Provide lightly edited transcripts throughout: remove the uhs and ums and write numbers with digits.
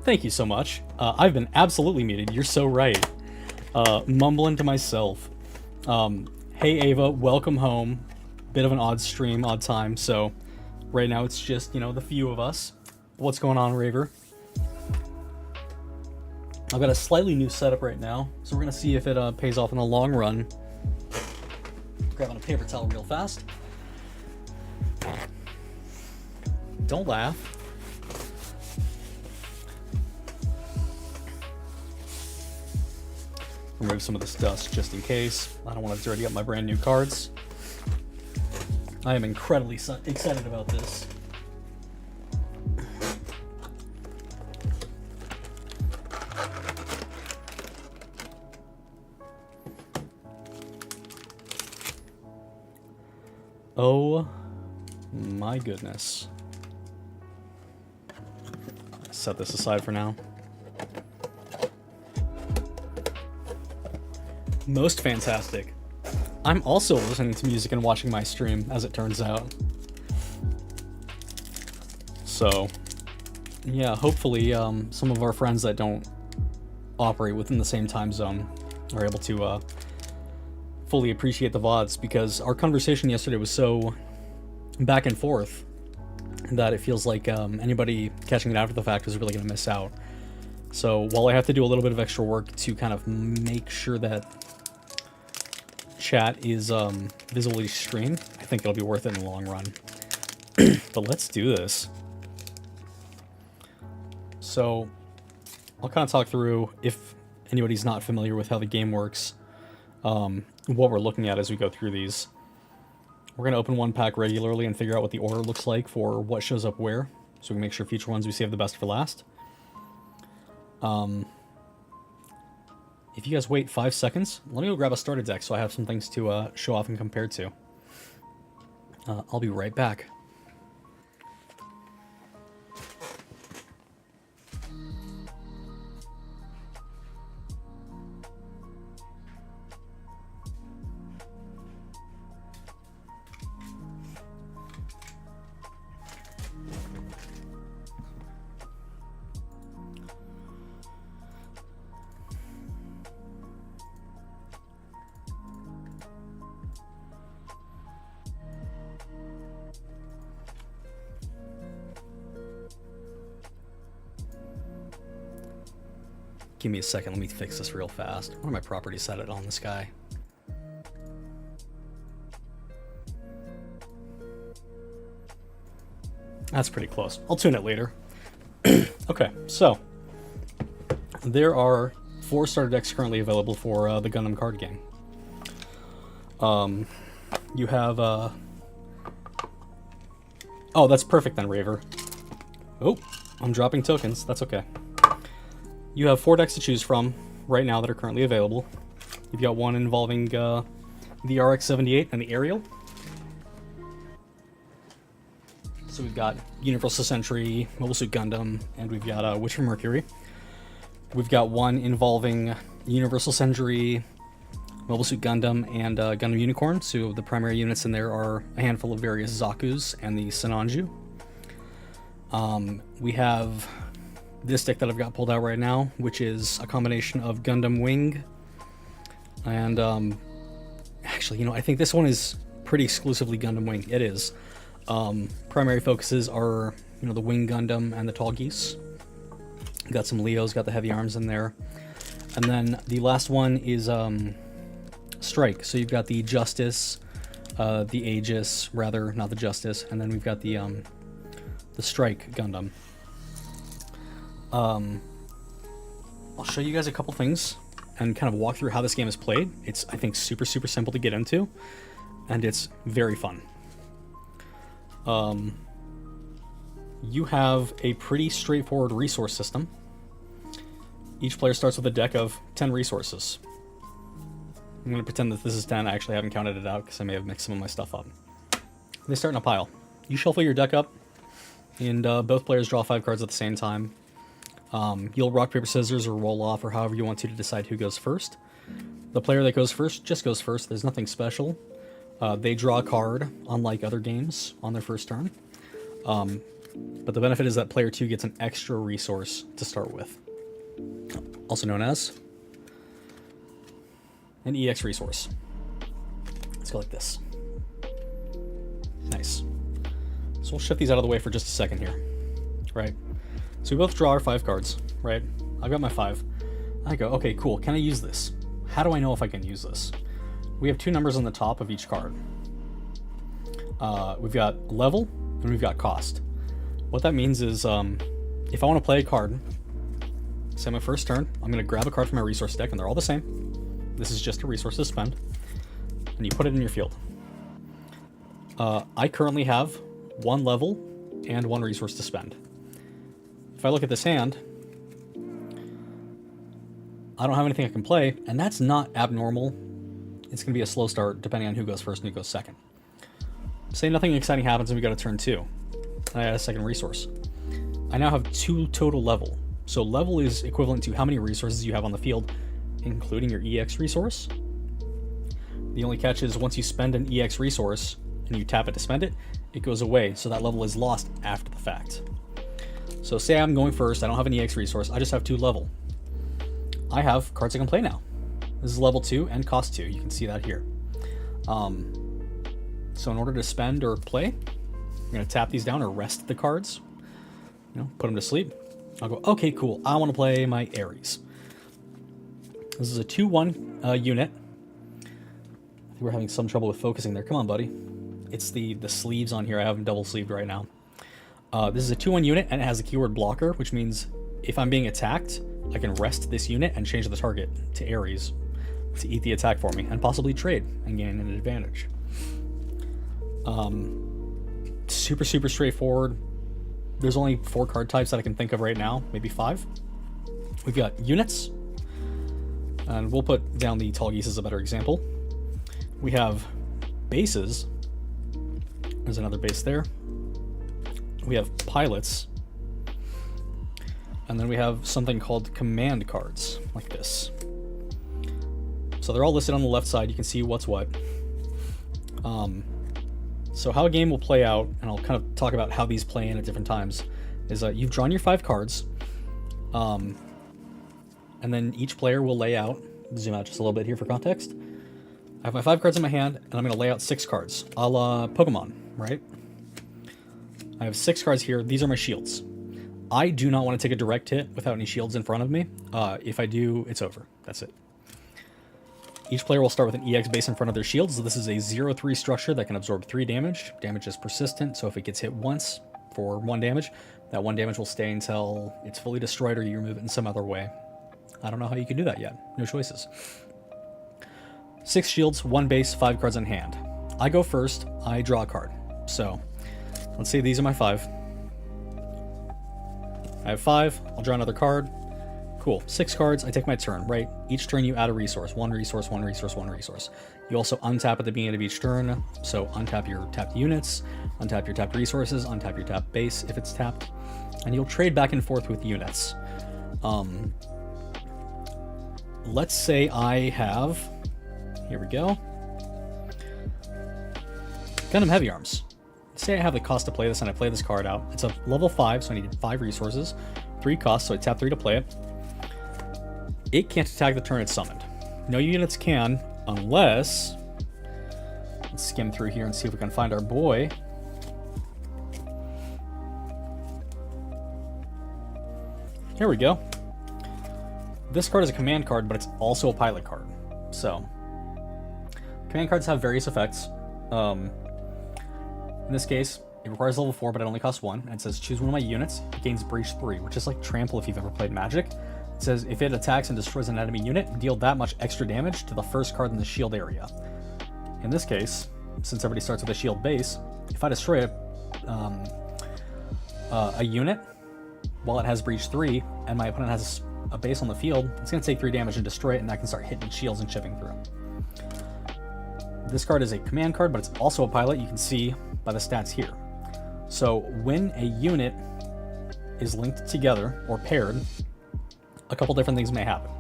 Thank you so much. I've been absolutely muted. You're so right. Mumbling to myself. Hey Ava, welcome home. Bit of an odd stream, odd time, so right now it's just, you know, the few of us. What's going on, Raver? I've got a slightly new setup right now, so we're gonna see if it pays off in the long run. Grabbing a paper towel real fast. Don't laugh. Remove some of this dust just in case. I don't want to dirty up my brand new cards. I am incredibly excited about this. Oh my goodness. Set this aside for now. Most fantastic. I'm also listening to music and watching my stream, as it turns out. So, yeah, hopefully some of our friends that don't operate within the same time zone are able to fully appreciate the VODs, because our conversation yesterday was so back and forth that it feels like anybody catching it after the fact is really going to miss out. So while I have to do a little bit of extra work to kind of make sure that chat is visually streamed, I think it'll be worth it in the long run. But let's do this. So I'll kind of talk through, if anybody's not familiar with how the game works, what we're looking at as we go through these. We're going to open one pack regularly and figure out what the order looks like for what shows up where, so we can make sure future ones we save the best for last. If you guys wait 5 seconds, let me go grab a starter deck so I have some things to show off and compare to. I'll be right back. Give me a second, let me fix this real fast. What are my properties set it on this guy? That's pretty close. I'll tune it later. Okay, so there are 4 starter decks currently available for the Gundam Card Game. You have oh, that's perfect then, Raver. Oh, I'm dropping tokens. That's okay. You have 4 decks to choose from right now that are currently available. You've got one involving the RX-78 and the Aerial. So we've got Universal Century, Mobile Suit Gundam, and we've got Witch from Mercury. We've got one involving Universal Century, Mobile Suit Gundam, and Gundam Unicorn. So the primary units in there are a handful of various Zakus and the Sinanju. We have this deck that I've got pulled out right now, which is a combination of Gundam Wing and actually, you know, I think this one is pretty exclusively Gundam Wing. It is. Primary focuses are, you know, the Wing Gundam and the Tall Geese. Got some Leos, got the heavy arms in there. And then the last one is Strike. So you've got the Justice, the Aegis, rather, not the Justice, and then we've got the Strike Gundam. I'll show you guys a couple things and kind of walk through how this game is played. It's, I think, super simple to get into, and it's very fun. You have a pretty straightforward resource system. Each player starts with a deck of 10 resources. I'm going to pretend that this is 10. I actually haven't counted it out because I may have mixed some of my stuff up. They start in a pile. You shuffle your deck up, and both players draw 5 cards at the same time. You'll rock, paper, scissors, or roll off, or however you want to decide who goes first. The player that goes first just goes first. There's nothing special. They draw a card, unlike other games, on their first turn. but the benefit is that player 2 gets an extra resource to start with, also known as an EX resource. Let's go like this. Nice. So we'll shift these out of the way for just a second here, right? So we both draw our 5 cards, right? I've got my 5. I go, okay, cool. Can I use this? How do I know if I can use this? We have 2 numbers on the top of each card. We've got level and we've got cost. What that means is if I want to play a card, say my first turn, I'm going to grab a card from my resource deck, and they're all the same. This is just a resource to spend, and you put it in your field. I currently have 1 level and 1 resource to spend. If I look at this hand, I don't have anything I can play, and that's not abnormal. It's going to be a slow start depending on who goes first and who goes second. Say nothing exciting happens and we go to turn 2. I add a second resource. I now have 2 total level. So level is equivalent to how many resources you have on the field, including your EX resource. The only catch is once you spend an EX resource and you tap it to spend it, it goes away, so that level is lost after the fact. So say I'm going first, I don't have an EX resource, I just have 2 level. I have cards I can play now. This is level 2 and cost 2, you can see that here. So in order to spend or play, I'm going to tap these down or rest the cards, put them to sleep. I'll go, okay, cool, I want to play my Ares. This is a 2-1 unit. I think we're having some trouble with focusing there. Come on, buddy. It's the sleeves on here. I have them double sleeved right now. This is a 2-1 unit, and it has a keyword blocker, which means if I'm being attacked, I can rest this unit and change the target to Ares to eat the attack for me, and possibly trade and gain an advantage. Super straightforward. There's only 4 card types that I can think of right now, maybe 5. We've got units, and we'll put down the tall geese as a better example. We have bases. There's another base there. We have pilots, and then we have something called command cards, like this. So they're all listed on the left side. You can see what's what. So how a game will play out, and I'll kind of talk about how these play in at different times, is you've drawn your 5 cards, and then each player will lay out, zoom out just a little bit here for context. I have my 5 cards in my hand, and I'm going to lay out 6 cards, a la Pokemon, right? I have 6 cards here. These are my shields. I do not want to take a direct hit without any shields in front of me. If I do, it's over. That's it. Each player will start with an EX base in front of their shield. So this is a 0-3 structure that can absorb 3 damage. Damage is persistent, so if it gets hit once for 1 damage, that 1 damage will stay until it's fully destroyed or you remove it in some other way. I don't know how you can do that yet. No choices. 6 shields, 1 base, 5 cards in hand. I go first. I draw a card. So let's say these are my 5. I have 5. I'll draw another card. Cool. 6 cards. I take my turn, right? Each turn you add a resource. 1 resource, 1 resource, 1 resource. You also untap at the beginning of each turn. So untap your tapped units, untap your tapped resources, untap your tapped base if it's tapped, and you'll trade back and forth with units. Let's say I have, here we go, Gundam Heavy Arms. Say I have the cost to play this and I play this card out. It's a level 5, so I need 5 resources, 3 costs, so I tap 3 to play it. It can't attack the turn it's summoned. No units can, unless... Let's skim through here and see if we can find our boy. Here we go. This card is a command card, but it's also a pilot card. So, command cards have various effects. In this case, it requires level 4, but it only costs 1. And it says choose one of my units. It gains Breach 3, which is like Trample if you've ever played Magic. It says if it attacks and destroys an enemy unit, deal that much extra damage to the first card in the shield area. In this case, since everybody starts with a shield base, if I destroy a unit while it has Breach 3, and my opponent has a base on the field, it's going to take 3 damage and destroy it, and I can start hitting shields and chipping through. This card is a command card, but it's also a pilot. You can see by the stats here. So when a unit is linked together or paired, a couple different things may happen.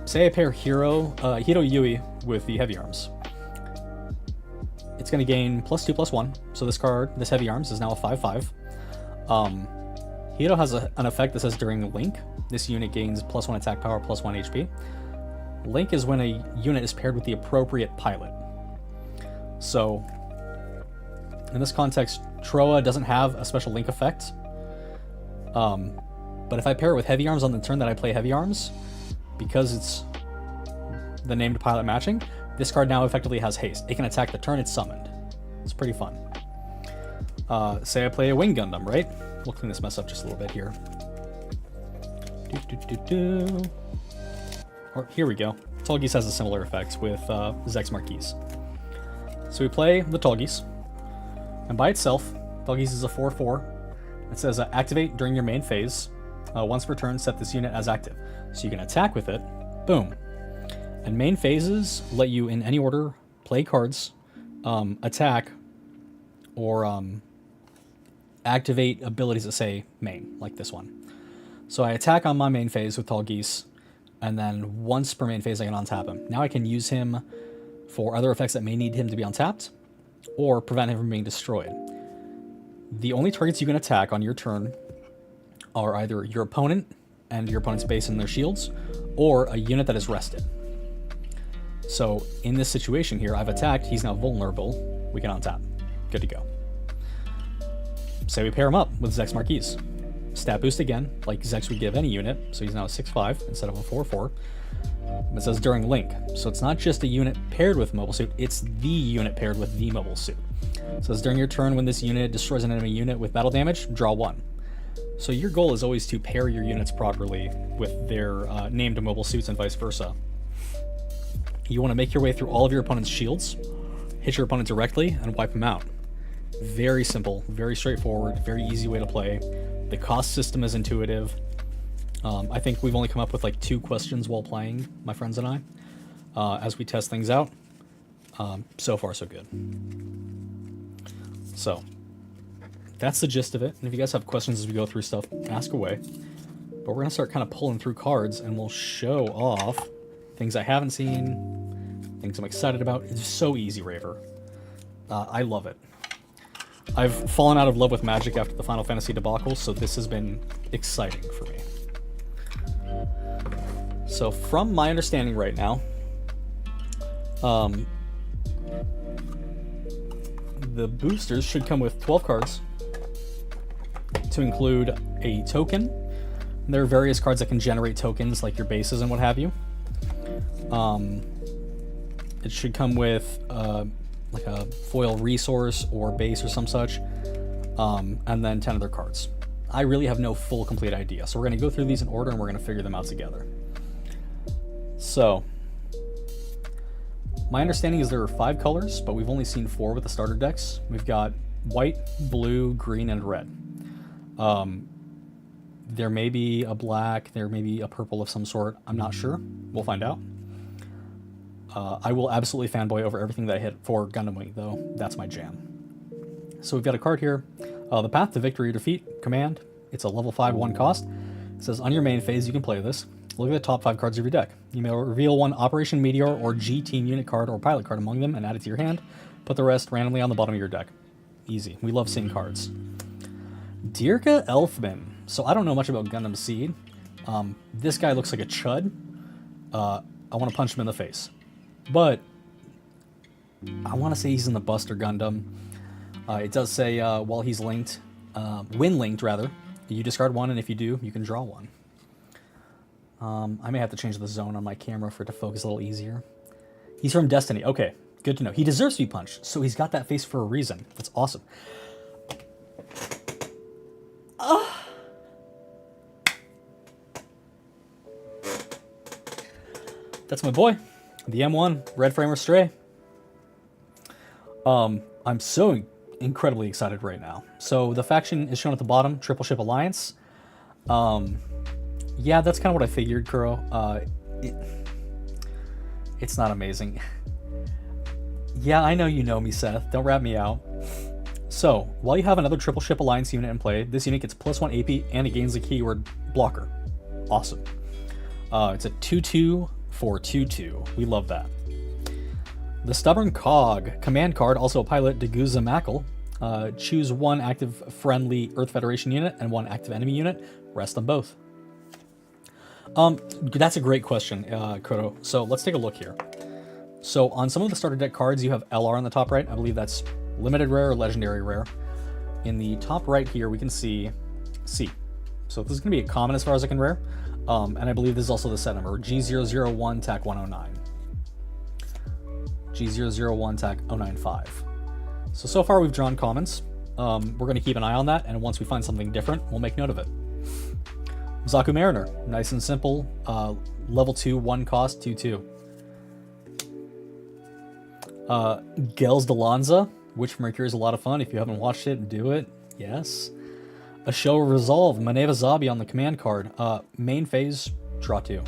Say I pair Hiro Yui with the Heavy Arms. it's going to gain +2/+1. So this card, this Heavy Arms, is now a 5/5. Hito has an effect that says during Link, this unit gains +1 attack power, +1 HP. Link is when a unit is paired with the appropriate pilot. So, in this context, Troa doesn't have a special Link effect. But if I pair it with Heavy Arms on the turn that I play Heavy Arms, because it's the named pilot matching, this card now effectively has haste. It can attack the turn it's summoned. It's pretty fun. Say I play a Wing Gundam, right? We'll clean this mess up just a little bit here. Or here we go. Tallgeese has a similar effect with Zex Marquise. So we play the Tallgeese, and by itself, Tallgeese is a 4/4. It says activate during your main phase. Once per turn, set this unit as active. So you can attack with it. Boom. And main phases let you, in any order, play cards, attack, or activate abilities that say main, like this one. So I attack on my main phase with Tallgeese, and then once per main phase I can untap him. Now I can use him for other effects that may need him to be untapped, or prevent him from being destroyed. The only targets you can attack on your turn are either your opponent and your opponent's base and their shields, or a unit that is rested. So in this situation here, I've attacked, he's now vulnerable, we can untap. Good to go. Say we pair him up with Zex Marquise. Stat boost again, like Zex would give any unit, so he's now a 6/5 instead of a 4/4. It says during Link, so it's not just a unit paired with Mobile Suit, it's the unit paired with the Mobile Suit. It says during your turn, when this unit destroys an enemy unit with battle damage, draw 1. So your goal is always to pair your units properly with their named Mobile Suits and vice versa. You want to make your way through all of your opponent's shields, hit your opponent directly, and wipe them out. Very simple, very straightforward, very easy way to play. The cost system is intuitive. I think we've only come up with like 2 questions while playing, my friends and I, as we test things out. So far, so good. So, that's the gist of it. And if you guys have questions as we go through stuff, ask away. But we're going to start kind of pulling through cards, and we'll show off things I haven't seen, things I'm excited about. It's so easy, Raver. I love it. I've fallen out of love with Magic after the Final Fantasy debacle, so this has been exciting for me. So from my understanding right now, the boosters should come with 12 cards to include a token. There are various cards that can generate tokens, like your bases and what have you. It should come with like a foil resource or base or some such, and then 10 other cards. I really have no full complete idea, so we're going to go through these in order and we're going to figure them out together. So, my understanding is there are 5 colors, but we've only seen 4 with the starter decks. We've got white, blue, green, and red. There may be a black, there may be a purple of some sort. I'm not sure. We'll find out. I will absolutely fanboy over everything that I hit for Gundam Wing, though. That's my jam. So we've got a card here. The Path to Victory or Defeat command. It's a level 5 1 cost. It says on your main phase you can play this. Look at the top 5 cards of your deck. You may reveal one Operation Meteor or G Team unit card or pilot card among them and add it to your hand. Put the rest randomly on the bottom of your deck. Easy. We love seeing cards. Dirka Elfman. So I don't know much about Gundam Seed. This guy looks like a chud. I want to punch him in the face. But I want to say he's in the Buster Gundam. It does say while he's linked, when linked rather, you discard 1, and if you do, you can draw 1. I may have to change the zone on my camera for it to focus a little easier. He's from Destiny. Okay, good to know. He deserves to be punched, so he's got that face for a reason. That's awesome. That's my boy, the M1 Red Framer Stray. I'm so incredibly excited right now. So the faction is shown at the bottom, Triple Ship Alliance. Yeah, that's kind of what I figured, Kuro. It's not amazing. Yeah, I know you know me, Seth. Don't rat me out. So, while you have another Triple Ship Alliance unit in play, this unit gets +1 AP and it gains the keyword blocker. Awesome. It's a 2/2 for 2/2. We love that. The Stubborn Cog. Command card, also a pilot, Deguza Mackle. Choose one active friendly Earth Federation unit and one active enemy unit. Rest them both. That's a great question, Kodo. So let's take a look here. So on some of the starter deck cards, you have LR on the top right. I believe that's limited rare or legendary rare. In the top right here, we can see C. So this is going to be a common as far as I can rare. And I believe this is also the set number, G001 TAC 109. G001 TAC 095. So far we've drawn commons. We're going to keep an eye on that, and once we find something different, we'll make note of it. Zaku Mariner, nice and simple. Level 2, 1 cost, 2/2. Gels Delanza, Witch Mercury is a lot of fun. If you haven't watched it, do it. Yes. A Show Resolve, Maneva Zabi on the command card. Main phase, draw 2.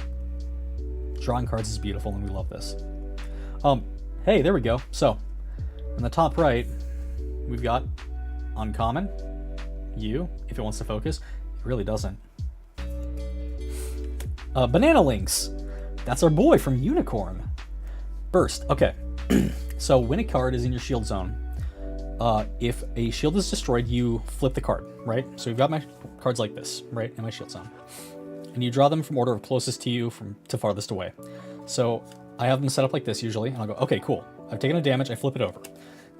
Drawing cards is beautiful, and we love this. Hey, there we go. So, in the top right, we've got Uncommon, you, if it wants to focus. It really doesn't. Banana Links. That's our boy from Unicorn. Burst. Okay. So when a card is in your shield zone, if a shield is destroyed, you flip the card, right? So you've got my cards like this, right, in my shield zone. And you draw them from order of closest to you from to farthest away. So I have them set up like this usually, and I'll go, okay, cool. I've taken a damage, I flip it over.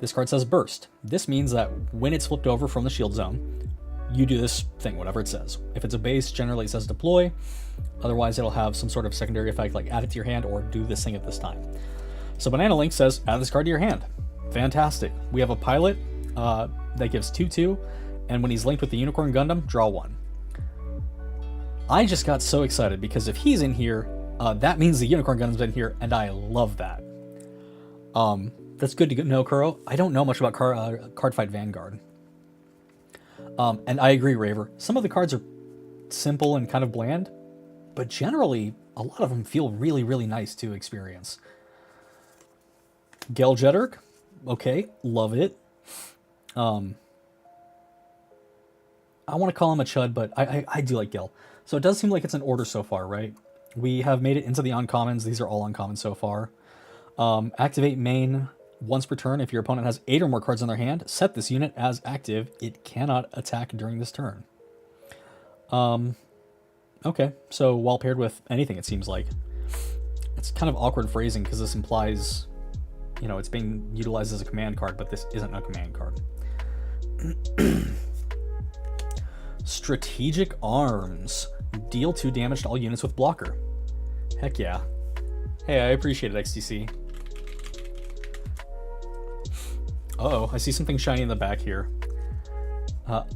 This card says Burst. This means that when it's flipped over from the shield zone, you do this thing, whatever it says. If it's a base, generally it says deploy. Otherwise, it'll have some sort of secondary effect like add it to your hand or do this thing at this time. So Banana Link says, add this card to your hand. Fantastic. We have a pilot that gives 2/2, and when he's linked with the Unicorn Gundam, draw 1. I just got so excited because if he's in here, that means the Unicorn Gundam's in here, and I love that. That's good to know, Kuro. I don't know much about Cardfight Vanguard. And I agree, Raver. Some of the cards are simple and kind of bland, but generally, a lot of them feel really, really nice to experience. Gel Jetterk, okay, love it. I want to call him a chud, but I do like Gel. So it does seem like it's an order so far, right? We have made it into the uncommons. These are all uncommons so far. Activate main once per turn. If your opponent has 8 or more cards in their hand, set this unit as active. It cannot attack during this turn. Okay, so while paired with anything, it seems like. It's kind of awkward phrasing because this implies, you know, it's being utilized as a command card, but this isn't a command card. Strategic Arms. Deal 2 damage to all units with blocker. Heck yeah. Hey, I appreciate it, XTC. Uh-oh, I see something shiny in the back here.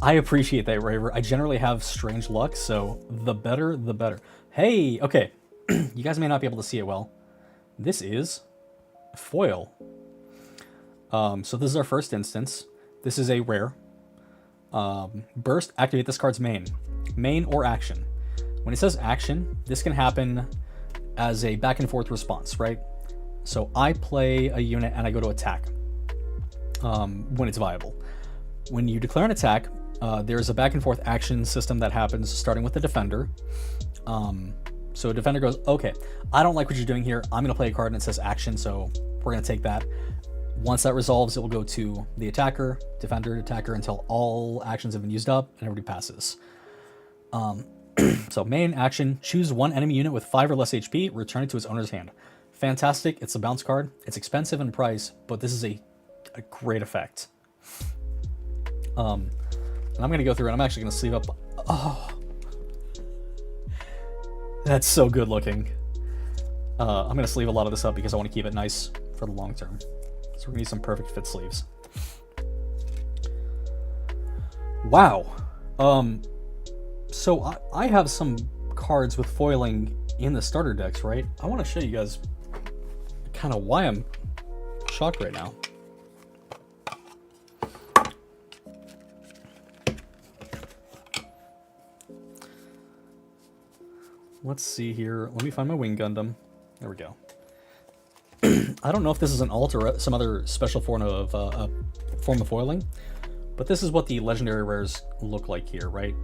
I appreciate that, Raver. I generally have strange luck, so the better, the better. Hey, okay. You guys may not be able to see it well. This is foil. So this is our first instance. This is a rare. Burst, activate this card's main. Main or action. When it says action, this can happen as a back and forth response, right? So I play a unit and I go to attack when it's viable. When you declare an attack, there's a back and forth action system that happens starting with the defender. So a defender goes, okay, I don't like what you're doing here. I'm going to play a card and it says action, so we're going to take that. Once that resolves, it will go to the attacker, defender, attacker, until all actions have been used up and everybody passes. So main action, choose one enemy unit with 5 or less HP, return it to its owner's hand. Fantastic, it's a bounce card. It's expensive in price, but this is a great effect. And I'm going to go through and I'm actually going to sleeve up. Oh, that's so good looking. I'm going to sleeve a lot of this up because I want to keep it nice for the long term. So we're going to need some perfect fit sleeves. Wow. So I have some cards with foiling in the starter decks, right? I want to show you guys kind of why I'm shocked right now. Let's see here. Let me find my Wing Gundam. There we go. I don't know if this is an alt or some other special form of foiling, but this is what the legendary rares look like here, right?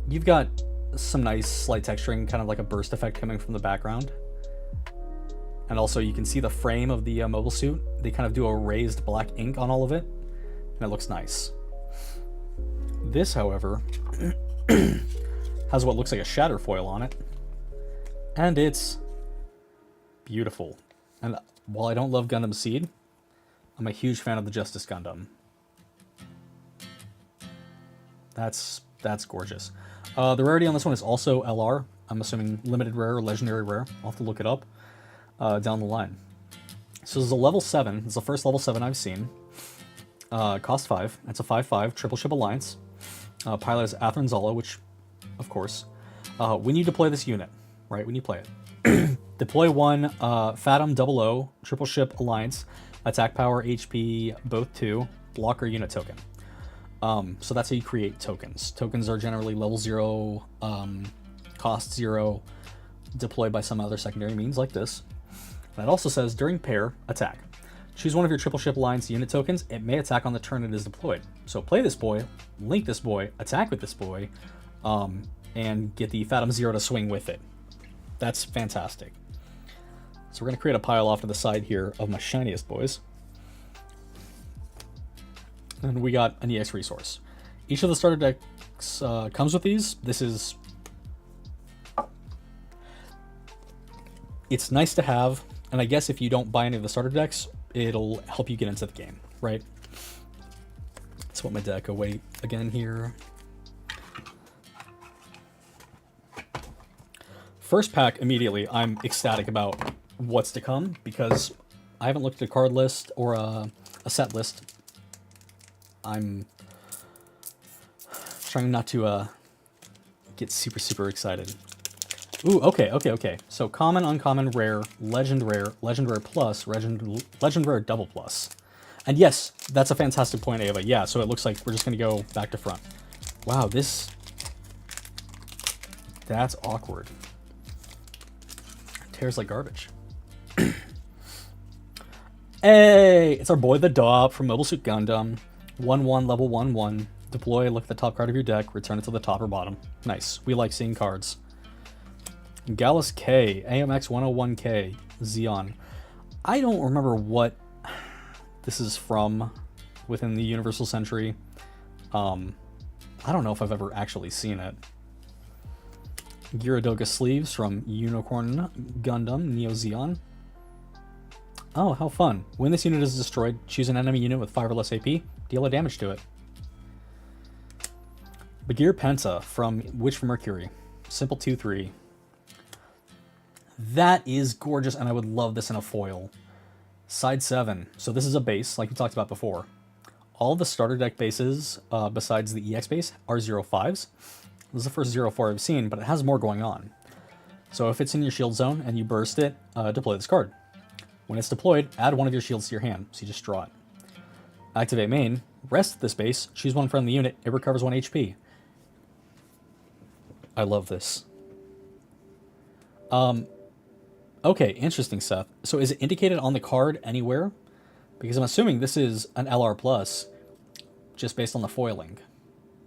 You've got some nice slight texturing, kind of like a burst effect coming from the background. And also you can see the frame of the mobile suit. They kind of do a raised black ink on all of it, and it looks nice. This, however, has what looks like a shatter foil on it, and it's beautiful. And while I don't love Gundam Seed, I'm a huge fan of the Justice Gundam. That's gorgeous. The rarity on this one is also LR. I'm assuming limited rare or legendary rare. I'll have to look it up down the line. So this is a level 7. It's the first level 7 I've seen. Cost 5. It's a 5/5 triple ship alliance. Pilot is Atherin Zala, which, of course. When you deploy this unit, right, when you play it, deploy one Fathom 00 triple ship alliance, attack power, HP, both 2, blocker unit token. So that's how you create tokens. Tokens are generally level 0, cost 0, deployed by some other secondary means like this. And it also says, during pair, attack. Choose one of your triple ship alliance unit tokens. It may attack on the turn it is deployed. So play this boy, link this boy, attack with this boy, and get the Fathom 0 to swing with it. That's fantastic. So we're going to create a pile off to the side here of my shiniest boys. And we got an EX resource. Each of the starter decks comes with these. This is... It's nice to have, and I guess if you don't buy any of the starter decks, it'll help you get into the game, right? Let's put my deck away again here. First pack, immediately, I'm ecstatic about what's to come, because I haven't looked at a card list or a set list. I'm trying not to get super excited. Ooh, okay. So common, uncommon, rare, legend rare plus, legend rare double plus. And yes, that's a fantastic point, Ava. Yeah, so it looks like we're just going to go back to front. Wow, that's awkward. Tears like garbage. Hey, it's our boy the Daub from Mobile Suit Gundam. 1/1, level 1/1. Deploy, look at the top card of your deck, return it to the top or bottom. Nice. We like seeing cards. Gallus K, AMX 101K, Xeon. I don't remember what this is from within the Universal Century. I don't know if I've ever actually seen it. Gyaradoga sleeves from Unicorn Gundam Neo Xeon. Oh, how fun. When this unit is destroyed, choose an enemy unit with 5 or less AP, deal a damage to it. Bagheer Penta from Witch from Mercury. Simple 2/3. That is gorgeous, and I would love this in a foil. Side 7. So this is a base, like we talked about before. All the starter deck bases, besides the EX base, are 0/5s. This is the first 0/4 I've seen, but it has more going on. So if it's in your shield zone and you burst it, deploy this card. When it's deployed, add one of your shields to your hand, so you just draw it. Activate main, rest this base, choose one friendly unit, it recovers 1 HP. I love this. Okay, interesting, Seth. So is it indicated on the card anywhere? Because I'm assuming this is an LR+, just based on the foiling.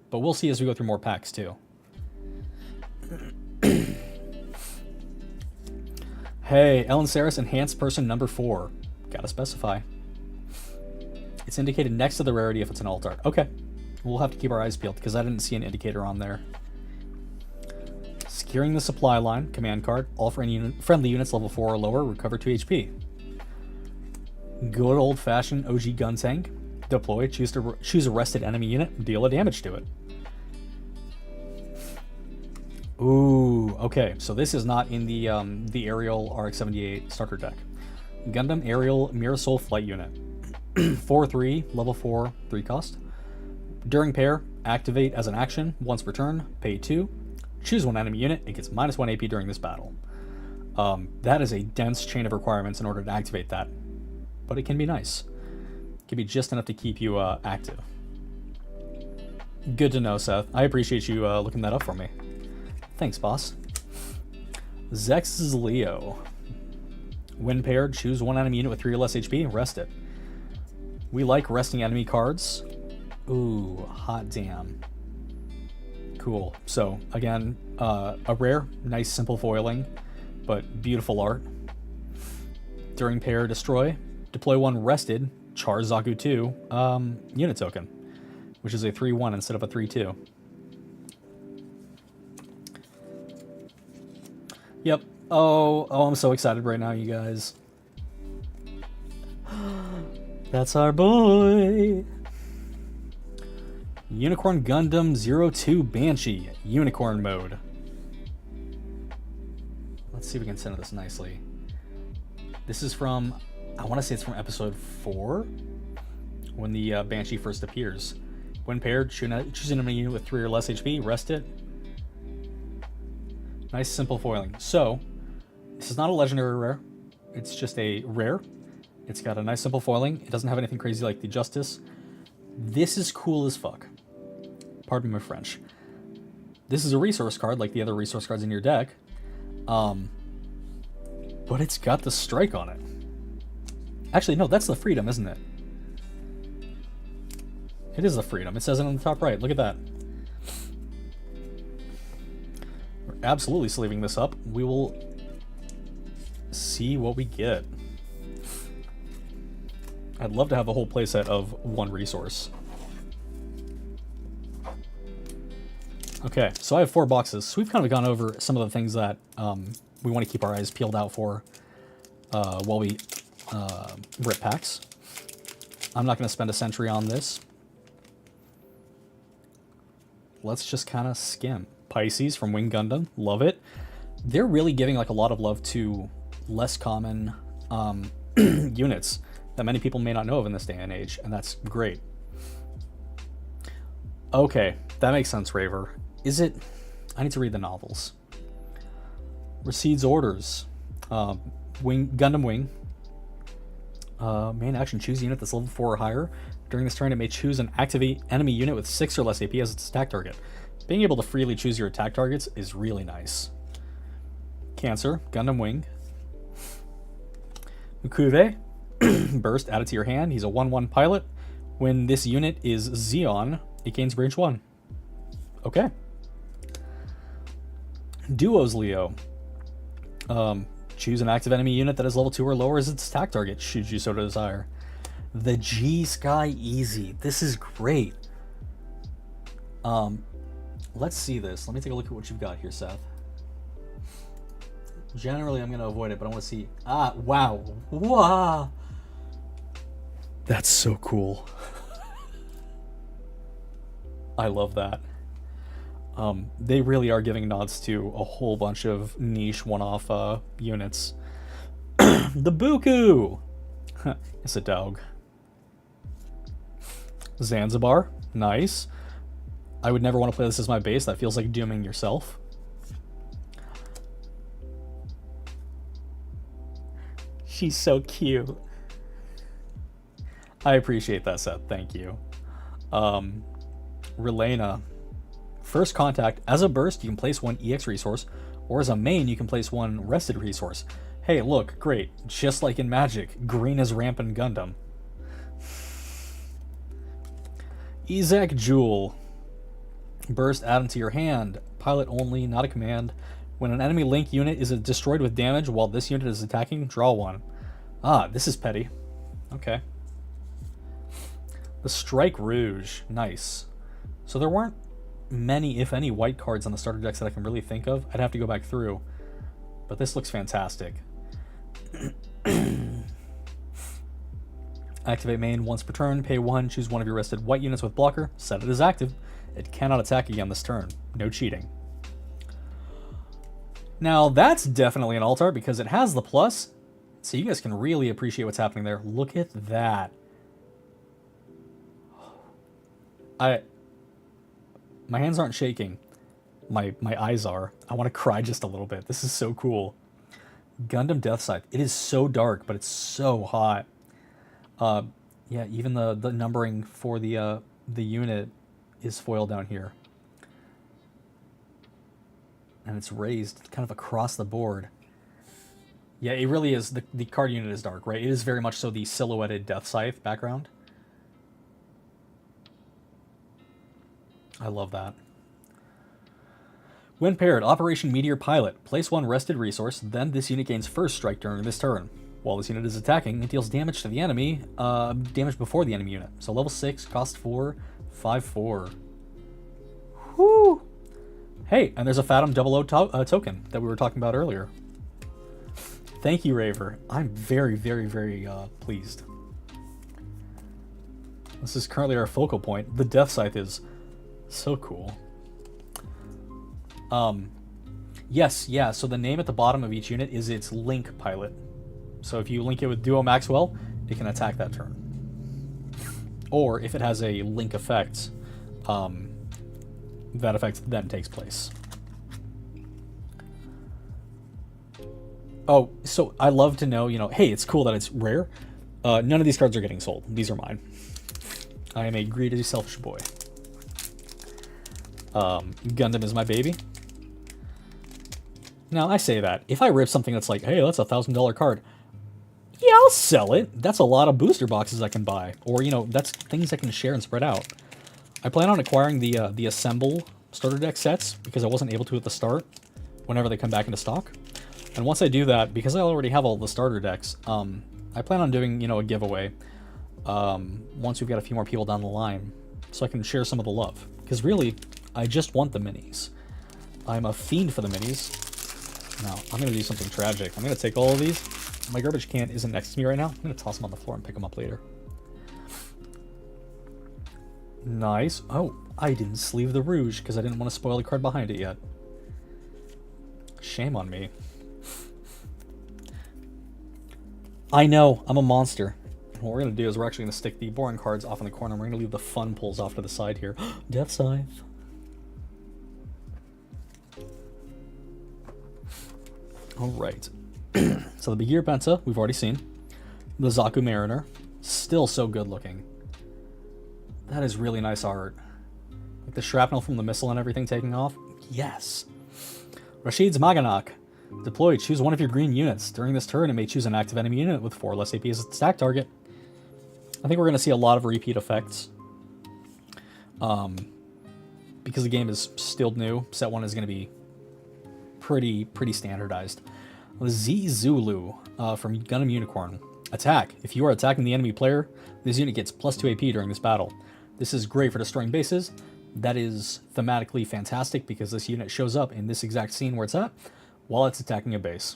But we'll see as we go through more packs, too. Hey, Ellen Saris, Enhanced Person number 4. Gotta specify. It's indicated next to the rarity if it's an alt art. Okay. We'll have to keep our eyes peeled, because I didn't see an indicator on there. Securing the supply line, command card. All friendly units level 4 or lower recover 2 HP. Good old-fashioned OG gun tank. Deploy, choose a rested enemy unit, deal a damage to it. Ooh, okay, so this is not in the Aerial RX-78 starter deck. Gundam Aerial Mirasol Flight Unit. 4/3, level 4, 3 cost. During pair, activate as an action, once per turn, pay 2. Choose one enemy unit, it gets -1 AP during this battle. That is a dense chain of requirements in order to activate that. But it can be nice. It can be just enough to keep you active. Good to know, Seth. I appreciate you looking that up for me. Thanks, boss. Zex's Leo. When paired, choose one enemy unit with 3 or less HP, rest it. We like resting enemy cards. Ooh, hot damn. Cool. So, again, a rare, nice, simple foiling, but beautiful art. During pair destroy, deploy one rested Char Zaku 2 unit token, which is a 3-1 instead of a 3-2. Yep. Oh, I'm so excited right now, you guys. That's our boy. Unicorn Gundam 02 Banshee, Unicorn mode. Let's see if we can center this nicely. This is from, I want to say it's from episode 4, when the Banshee first appears. When paired, choose an enemy unit with 3 or less HP, rest it. Nice simple foiling. So, this is not a legendary rare, it's just a rare. It's got a nice simple foiling. It doesn't have anything crazy like the Justice. This is cool as fuck. Pardon my French. This is a resource card like the other resource cards in your deck. But it's got the strike on it. Actually, no, that's the freedom, isn't it? It is the freedom. It says it on the top right. Look at that. We're absolutely sleeving this up. We will see what we get. I'd love to have a whole playset of one resource. Okay, so I have 4 boxes. So we've kind of gone over some of the things that we want to keep our eyes peeled out for while we rip packs. I'm not going to spend a century on this. Let's just kind of skim. Pisces from Wing Gundam, love it. They're really giving like a lot of love to less common units that many people may not know of in this day and age, and that's great. Okay, that makes sense, Raver. Is it... I need to read the novels. Recedes orders. Gundam Wing. Main action, choose a unit that's level 4 or higher. During this turn, it may choose an activate enemy unit with 6 or less AP as its attack target. Being able to freely choose your attack targets is really nice. Cancer, Gundam Wing. Mukuve. Burst, add it to your hand. He's a 1-1 pilot. When this unit is Xeon, it gains branch 1. Okay. Duos Leo. Choose an active enemy unit that is level 2 or lower as its attack target, should you so desire. The G-Sky Easy. This is great. Let's see this. Let me take a look at what you've got here, Seth. Generally, I'm going to avoid it, but I want to see... Ah, wow. Wow. That's so cool. I love that. They really are giving nods to a whole bunch of niche one-off units. The Buku! It's a dog. Zanzibar. Nice. I would never want to play this as my base. That feels like dooming yourself. She's so cute. I appreciate that, Seth. Thank you. Relena. First contact. As a burst, you can place 1 EX resource, or as a main, you can place 1 rested resource. Hey, look, great. Just like in Magic, green is rampant Gundam. Ezek Jewel. Burst, add him to your hand. Pilot only, not a command. When an enemy link unit is destroyed with damage while this unit is attacking, draw 1. Ah, this is petty. Okay. The Strike Rouge. Nice. So there weren't many, if any, white cards on the starter decks that I can really think of. I'd have to go back through. But this looks fantastic. Activate main once per turn, pay 1, choose one of your rested white units with blocker, set it as active. It cannot attack again this turn. No cheating. Now that's definitely an alt art because it has the plus, so you guys can really appreciate what's happening there. Look at that. My hands aren't shaking. My eyes are. I want to cry just a little bit. This is so cool. Gundam Death Scythe. It is so dark, but it's so hot. Yeah, even the numbering for the unit is foiled down here. And it's raised kind of across the board. Yeah, it really is. The card unit is dark, right? It is very much so the silhouetted Death Scythe background. I love that. When paired, Operation Meteor Pilot. Place 1 rested resource, then this unit gains first strike during this turn. While this unit is attacking, it deals damage to the enemy, damage before the enemy unit. So level 6, cost 4, 5/4. Whoo! Hey, and there's a Fathom 00 token that we were talking about earlier. Thank you, Raver. I'm very, very, very pleased. This is currently our focal point. The Death Scythe is so cool. Yes, yeah, so the name at the bottom of each unit is its link pilot. So if you link it with Duo Maxwell, it can attack that turn. Or if it has a link effect, that effect then takes place. Oh, so I love to know, hey, it's cool that it's rare. None of these cards are getting sold. These are mine. I am a greedy, selfish boy. Gundam is my baby. Now, I say that. If I rip something that's like, hey, that's a $1,000 card, yeah, I'll sell it. That's a lot of booster boxes I can buy. Or, that's things I can share and spread out. I plan on acquiring the Assemble starter deck sets, because I wasn't able to at the start, whenever they come back into stock. And once I do that, because I already have all the starter decks, I plan on doing, a giveaway once we've got a few more people down the line, so I can share some of the love. Because really, I just want the minis. I'm a fiend for the minis. Now, I'm going to do something tragic. I'm going to take all of these. My garbage can isn't next to me right now. I'm going to toss them on the floor and pick them up later. Nice. Oh, I didn't sleeve the Rouge because I didn't want to spoil the card behind it yet. Shame on me. I know, I'm a monster. What we're going to do is we're actually going to stick the boring cards off in the corner. We're going to leave the fun pulls off to the side here. Death Scythe. Alright. So the Begeer Penta, we've already seen. The Zaku Mariner. Still so good looking. That is really nice art. Like the shrapnel from the missile and everything taking off. Yes. Rashid's Maganak. Deploy, choose one of your green units. During this turn, it may choose an active enemy unit with 4 less AP as its attack target. I think we're going to see a lot of repeat effects. Because the game is still new, set 1 is going to be pretty standardized. The Z Zulu from Gundam Unicorn. Attack. If you are attacking the enemy player, this unit gets +2 AP during this battle. This is great for destroying bases. That is thematically fantastic because this unit shows up in this exact scene where it's at while it's attacking a base.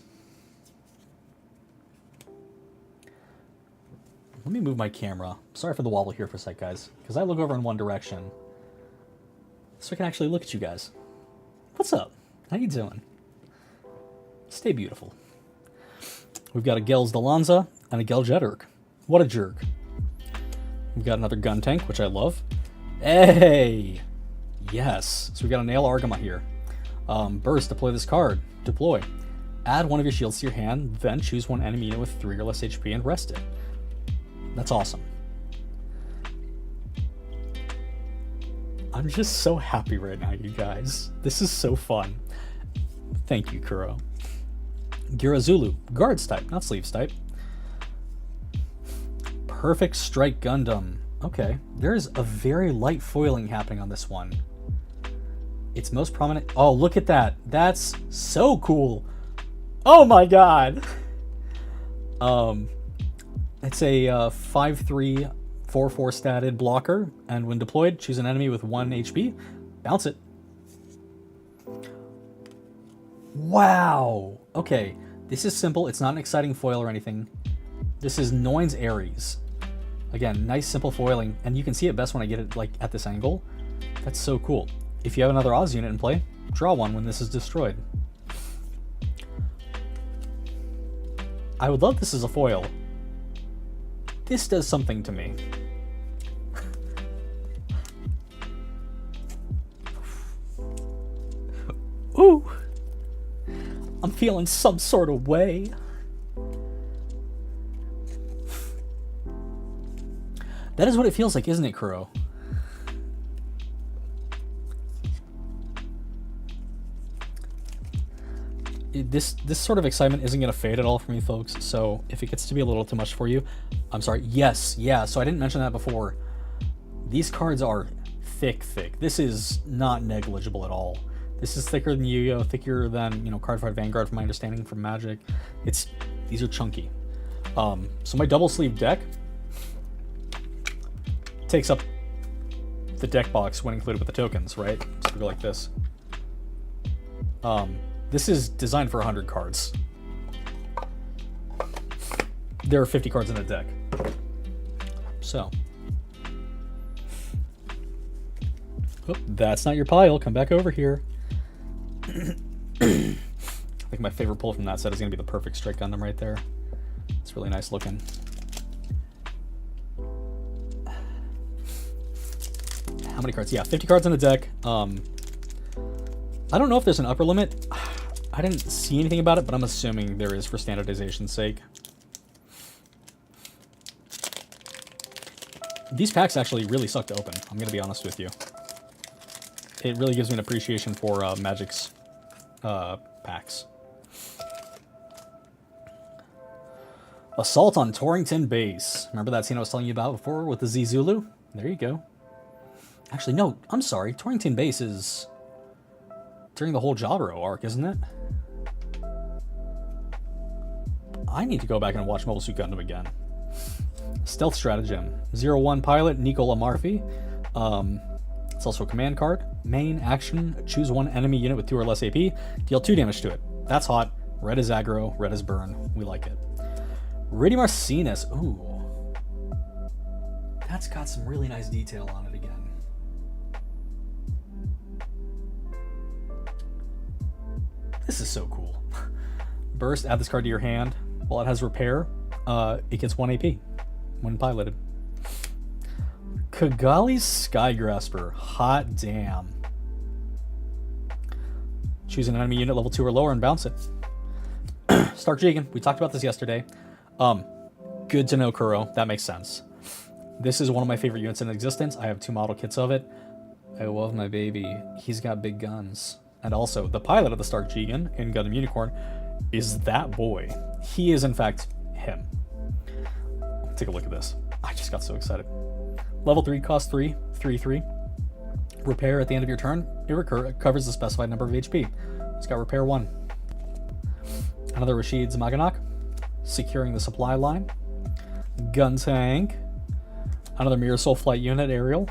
Let me move my camera. Sorry for the wobble here for a sec, guys, because I look over in one direction so I can actually look at you guys. What's up? How you doing? Stay beautiful. We've got a Gels Delanza and a Gel Jeturk. What a jerk. We've got another gun tank, which I love. Hey! Yes. So we've got a Nail Argama here. Burst, deploy this card. Deploy. Add one of your shields to your hand, then choose one enemy unit with 3 or less HP and rest it. That's awesome. I'm just so happy right now, you guys. This is so fun. Thank you, Kuro. Girazulu, guards type, not sleeves type. Perfect Strike Gundam. Okay, there is a very light foiling happening on this one. Its most prominent... Oh, look at that. That's so cool. Oh my god. It's a 5/3, 4/4 statted blocker, and when deployed, choose an enemy with 1 HP. Bounce it. Wow. Okay, this is simple. It's not an exciting foil or anything. This is Noin's Ares. Again, nice simple foiling, and you can see it best when I get it like at this angle. That's so cool. If you have another Oz unit in play, draw one when this is destroyed. I would love this as a foil. This does something to me. Ooh! I'm feeling some sort of way. That is what it feels like, isn't it, Kuro? This sort of excitement isn't going to fade at all for me, folks, so if it gets to be a little too much for you, I'm sorry. Yes, yeah, so I didn't mention that before. These cards are thick. This is not negligible at all. This is thicker than Yu-Gi-Oh!, thicker than, Cardfight Vanguard from my understanding from Magic. These are chunky. So my double sleeve deck takes up the deck box when included with the tokens, right? So we go like this. This is designed for 100 cards. There are 50 cards in a deck. So. Oh, that's not your pile. Come back over here. I think my favorite pull from that set is going to be the Perfect Strike Gundam right there. It's really nice looking. How many cards? Yeah, 50 cards in the deck. I don't know if there's an upper limit. I didn't see anything about it, but I'm assuming there is for standardization's sake. These packs actually really suck to open, I'm going to be honest with you. It really gives me an appreciation for Magic's packs. Assault on Torrington Base. Remember that scene I was telling you about before with the Z Zulu? There you go. Actually, no, I'm sorry. Torrington Base is during the whole Jaburo arc, isn't it? I need to go back and watch Mobile Suit Gundam again. Stealth Stratagem. 01 Pilot, Nicola Marfi. It's also a command card. Main action, choose one enemy unit with 2 or less AP. Deal 2 damage to it. That's hot. Red is aggro, red is burn. We like it. Rudy Marcinus. Ooh. That's got some really nice detail on it again. This is so cool. Burst, add this card to your hand. While it has repair, it gets 1 AP when piloted. Kigali's Skygrasper. Hot damn. Choose an enemy unit level 2 or lower and bounce it. Stark Jigen. We talked about this yesterday. Good to know, Kuro. That makes sense. This is one of my favorite units in existence. I have 2 model kits of it. I love my baby. He's got big guns. And also, the pilot of the Stark Jigen in Gundam Unicorn is that boy. He is, in fact, him. Take a look at this. I just got so excited. Level 3, cost 3, 3/3. Repair at the end of your turn. It covers the specified number of HP. It's got repair 1. Another Rashid's Maganak. Securing the supply line. Gun tank. Another Mirror Soul Flight unit, Aerial.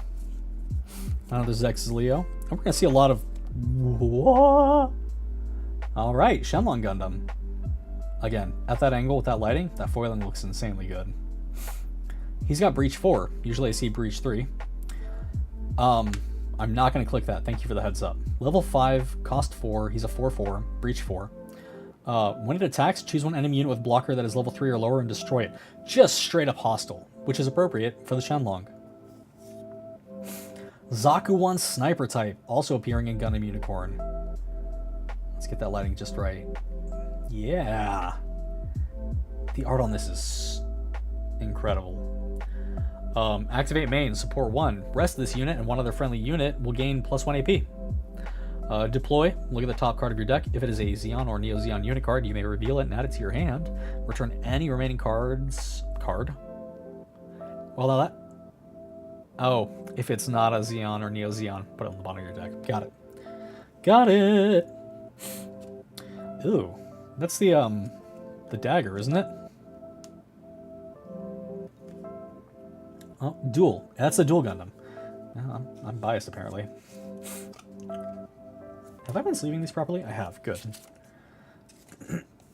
Another Zex's Leo. And we're going to see a lot of... What? Alright, Shenlong Gundam. Again, at that angle with that lighting, that foiling looks insanely good. He's got Breach 4. Usually I see Breach 3. I'm not going to click that. Thank you for the heads up. Level 5, cost 4. He's a 4/4, Breach 4. When it attacks, choose one enemy unit with blocker that is level 3 or lower and destroy it. Just straight up hostile, which is appropriate for the Shenlong. Zaku 1 Sniper type, also appearing in Gundam Unicorn. Let's get that lighting just right. Yeah. The art on this is incredible. Activate main, support 1. Rest this unit and one other friendly unit will gain +1 AP. Deploy, look at the top card of your deck. If it is a Zeon or Neo Zeon unit card, you may reveal it and add it to your hand. Return any remaining cards. Well, now that. Oh, if it's not a Zeon or Neo Zeon, put it on the bottom of your deck. Got it. Got it! Ooh. That's the dagger, isn't it? Oh, dual. That's the dual Gundam. I'm biased, apparently. Have I been sleeving these properly? I have. Good.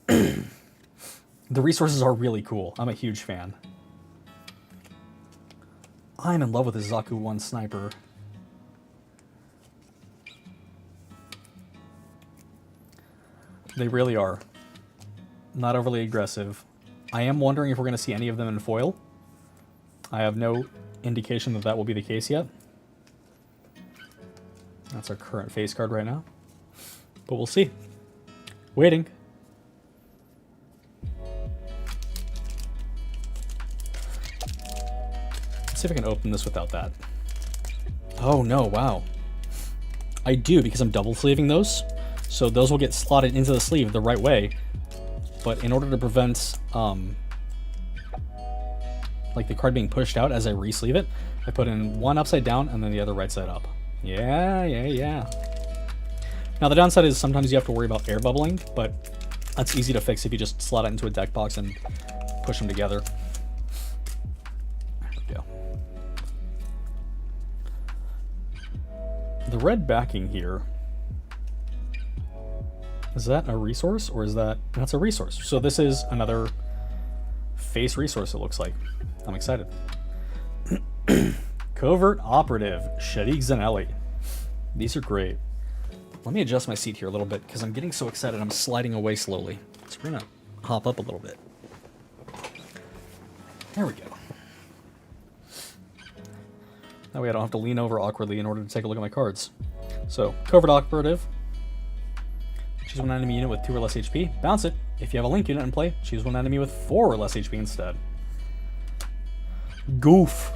The resources are really cool. I'm a huge fan. I'm in love with the Zaku 1 Sniper. They really are. Not overly aggressive. I am wondering if we're going to see any of them in foil. I have no indication that that will be the case yet. That's our current face card right now. But we'll see. Waiting. Let's see if I can open this without that. Oh no, wow. I do, because I'm double sleeving those. So those will get slotted into the sleeve the right way. But in order to prevent like the card being pushed out as I re-sleeve it, I put in one upside down and then the other right side up. Yeah. Now the downside is sometimes you have to worry about air bubbling, but That's easy to fix if you just slot it into a deck box and push them together. There we go. The red backing here, is that a resource or is that's a resource? So this is another face resource, it looks like. I'm excited. Covert Operative, Shadiq Zanelli. These are great. Let me adjust my seat here a little bit because I'm getting so excited I'm sliding away slowly. So we're gonna hop up a little bit. There we go. That way I don't have to lean over awkwardly in order to take a look at my cards. So, Covert Operative. Choose one enemy unit with 2 or less HP. Bounce it. If you have a link unit in play, choose one enemy with 4 or less HP instead. Goof.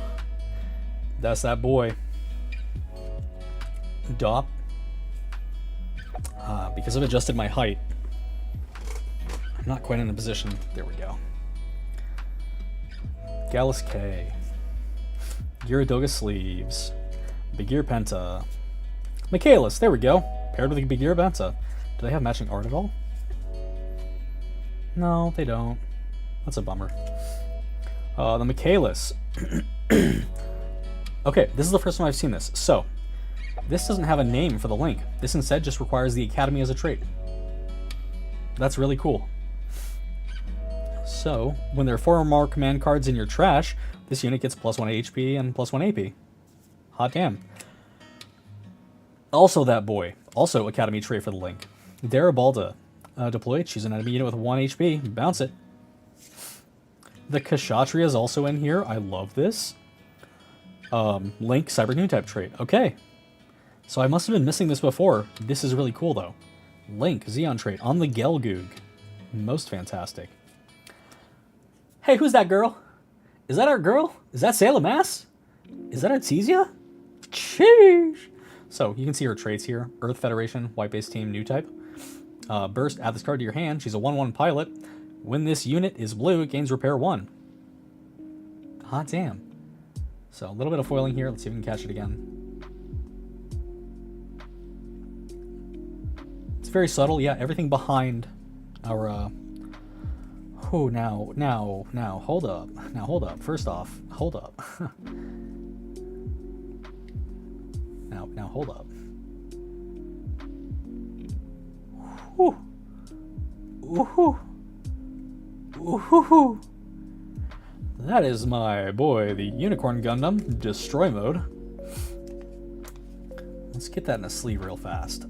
That's that boy. Dop. Because I've adjusted my height, I'm not quite in a position. There we go. Gallus K. Gyaradoga Sleeves. Begear Penta. Michaelis, there we go. Paired with Begear Penta. Do they have matching art at all? No, they don't. That's a bummer. The Michaelis. Okay, this is the first time I've seen this. So, this doesn't have a name for the link. This instead just requires the Academy as a trait. That's really cool. So, when there are 4 or more command cards in your trash, this unit gets +1 HP and +1 AP. Hot damn. Also that boy. Also Academy trait for the link. Darabalda. Deploy, choose an enemy unit with 1 HP, bounce it. The Kshatriya is also in here. I love this. Link, Cyber New type trait. Okay. So I must have been missing this before. This is really cool, though. Link, Xeon trait, on the Gelgoog. Most fantastic. Hey, who's that girl? Is that our girl? Is that Sailor Mass? Is that Artesia? Sheesh. So, you can see her traits here. Earth Federation, White-based team, new type. Burst, add this card to your hand. She's a 1/1 pilot. When this unit is blue, it gains repair 1. Hot damn. So, a little bit of foiling here. Let's see if we can catch it again. It's very subtle. Yeah, everything behind our... Oh, now, hold up. Now, hold up. First off, hold up. now, hold up. Whew. Ooh. Ooh. That is my boy, the Unicorn Gundam, Destroy Mode. Let's get that in a sleeve real fast.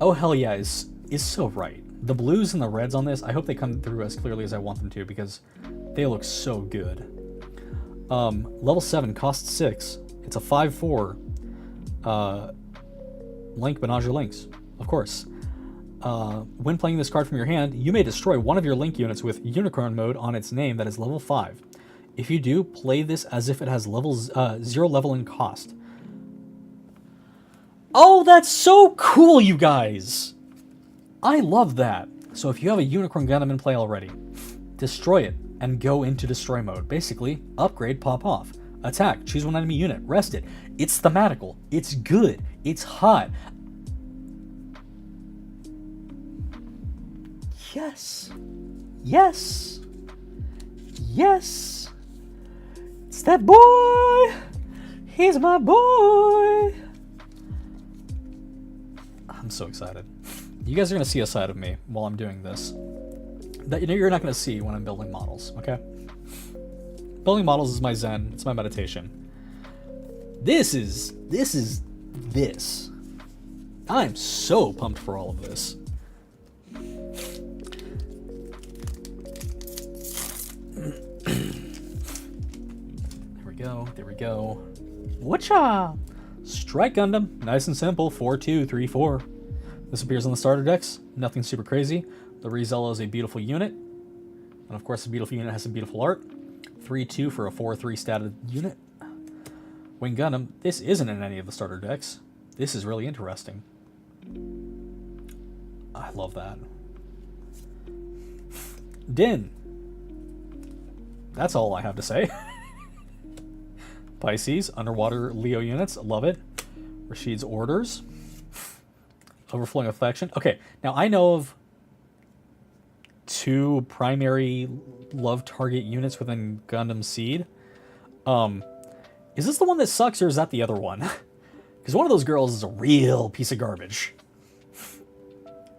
Oh, hell yeah, is so right. The blues and the reds on this, I hope they come through as clearly as I want them to, because they look so good. Level 7, cost 6. It's a 5/4. Link Menage Links, of course. When playing this card from your hand, you may destroy one of your Link units with Unicorn Mode on its name that is level 5. If you do, play this as if it has 0 level in cost. Oh, that's so cool, you guys! I love that. So if you have a Unicorn Gundam in play already, destroy it and go into Destroy Mode. Basically, upgrade, pop off. Attack, choose one enemy unit, rest it. It's thematical. It's good. It's hot. Yes. Yes. Yes. It's that boy. He's my boy. I'm so excited. You guys are going to see a side of me while I'm doing this that you're not going to see when I'm building models, okay? Building models is my zen. It's my meditation. This is this. I'm so pumped for all of this. There we go. Whatcha? Strike Gundam. Nice and simple. 4/2, 3/4. This appears on the starter decks. Nothing super crazy. The Rizella is a beautiful unit. And of course, the beautiful unit has some beautiful art. 3/2 for a 4/3 statted unit. Wing Gundam. This isn't in any of the starter decks. This is really interesting. I love that. Din. That's all I have to say. Pisces, underwater Leo units, love it. Rashid's Orders. Overflowing affection. Okay, now I know of 2 primary love target units within Gundam Seed. Is this the one that sucks, or is that the other one? Because one of those girls is a real piece of garbage.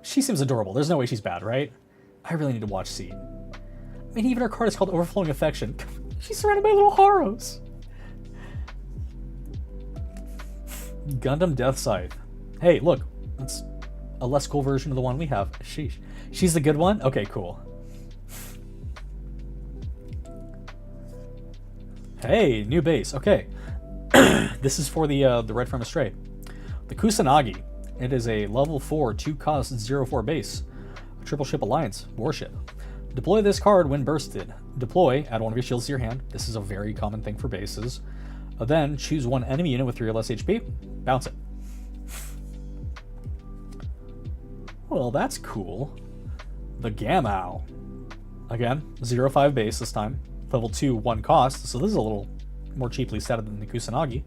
She seems adorable. There's no way she's bad, right? I really need to watch Seed. I mean, even her card is called Overflowing Affection. She's surrounded by little Haros. Gundam Death Scythe. Hey, look. That's a less cool version of the one we have. Sheesh. She's the good one? Okay, cool. Hey, new base. Okay. This is for the Red from Astray. The Kusanagi. It is a level 4, 2-cost, 0-4 base. A triple ship alliance. Warship. Deploy this card when bursted. Deploy, add one of your shields to your hand. This is a very common thing for bases. Then choose one enemy unit with 3 or less HP. Bounce it. Well, that's cool. The Gamau. Again, 0-5 base this time. Level 2, 1 cost, so this is a little more cheaply statted than the Kusanagi.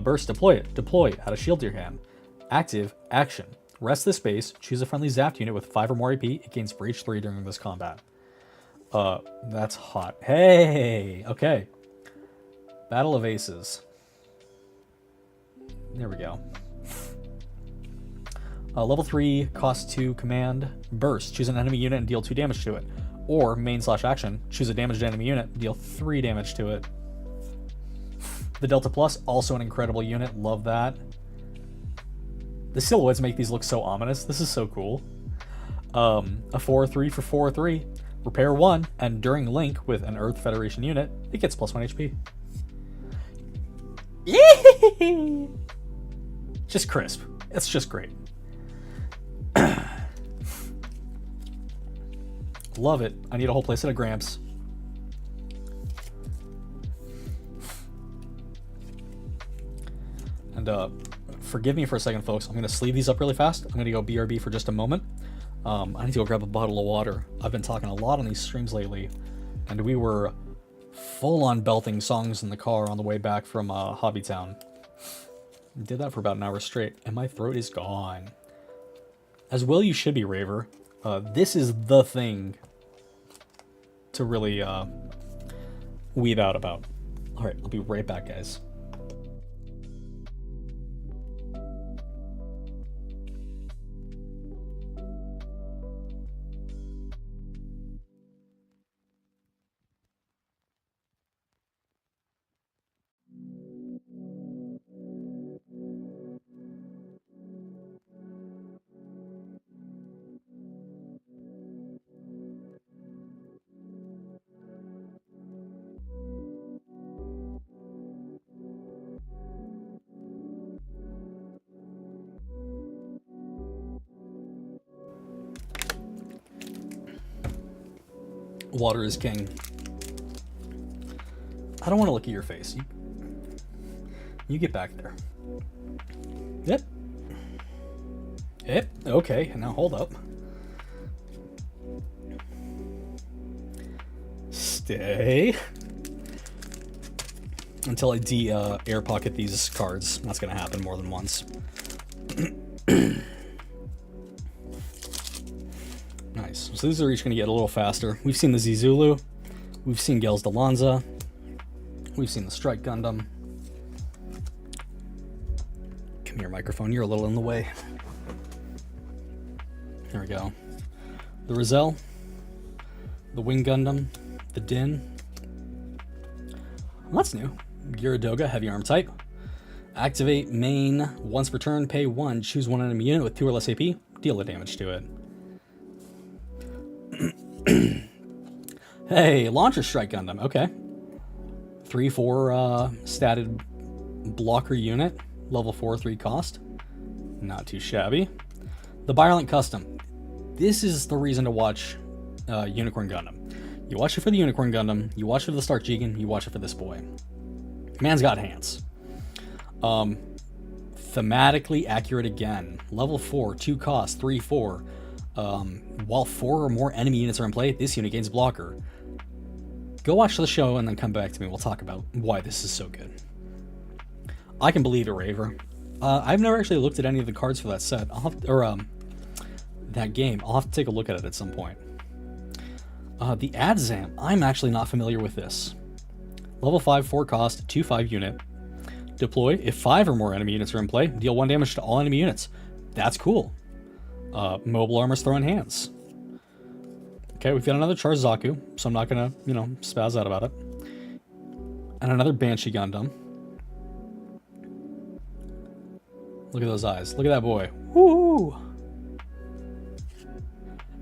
Burst, deploy it. Deploy, add a shield to your hand. Active, action. Rest this base, choose a friendly Zapped unit with 5 or more AP. It gains Breach 3 during this combat. That's hot. Hey! Okay. Battle of Aces. There we go. Level 3, cost 2, command, burst. Choose an enemy unit and deal 2 damage to it. Or, main/action, choose a damaged enemy unit, deal 3 damage to it. The Delta Plus, also an incredible unit. Love that. The silhouettes make these look so ominous. This is so cool. A 4/3 for 4/3. Repair 1, and during link with an Earth Federation unit, it gets +1 HP. Just crisp. It's just great. Love it. I need a whole playset of Gramps. And forgive me for a second, folks. I'm going to sleeve these up really fast. I'm going to go BRB for just a moment. I need to go grab a bottle of water. I've been talking a lot on these streams lately, and we were full-on belting songs in the car on the way back from Hobbytown. Did that for about an hour straight, and my throat is gone. As well you should be, Raver. This is the thing to really weed out about. Alright, I'll be right back, guys. Water is king. I don't want to look at your face. You get back there. Yep. Yep. Okay, now hold up. Stay. Until I air pocket these cards. That's gonna happen more than once. Nice. So these are each going to get a little faster. We've seen the Zizulu. We've seen Gels Delanza. We've seen the Strike Gundam. Come here, microphone. You're a little in the way. There we go. The Rizal. The Wing Gundam. The Din. Well, that's new. Gyaradoga, Heavy Arm type. Activate main. Once per turn, pay 1. Choose one enemy unit with 2 or less AP. Deal the damage to it. Hey, Launcher Strike Gundam. Okay. 3/4 statted blocker unit. Level 4, 3 cost. Not too shabby. The Violent Custom. This is the reason to watch Unicorn Gundam. You watch it for the Unicorn Gundam. You watch it for the Stark Jigen. You watch it for this boy. Man's got hands. Thematically accurate again. Level 4, 2 cost, 3/4. While 4 or more enemy units are in play, this unit gains blocker. Go watch the show and then come back to me. We'll talk about why this is so good. I can believe it, Raver. I've never actually looked at any of the cards for that set. That game. I'll have to take a look at it at some point. The Adzam. I'm actually not familiar with this. Level 5, 4 cost, 2/5 unit. Deploy if 5 or more enemy units are in play. Deal 1 damage to all enemy units. That's cool. Mobile armors throw in hands. Okay, we've got another Charged Zaku, so I'm not gonna, spaz out about it. And another Banshee Gundam. Look at those eyes. Look at that boy. Woo!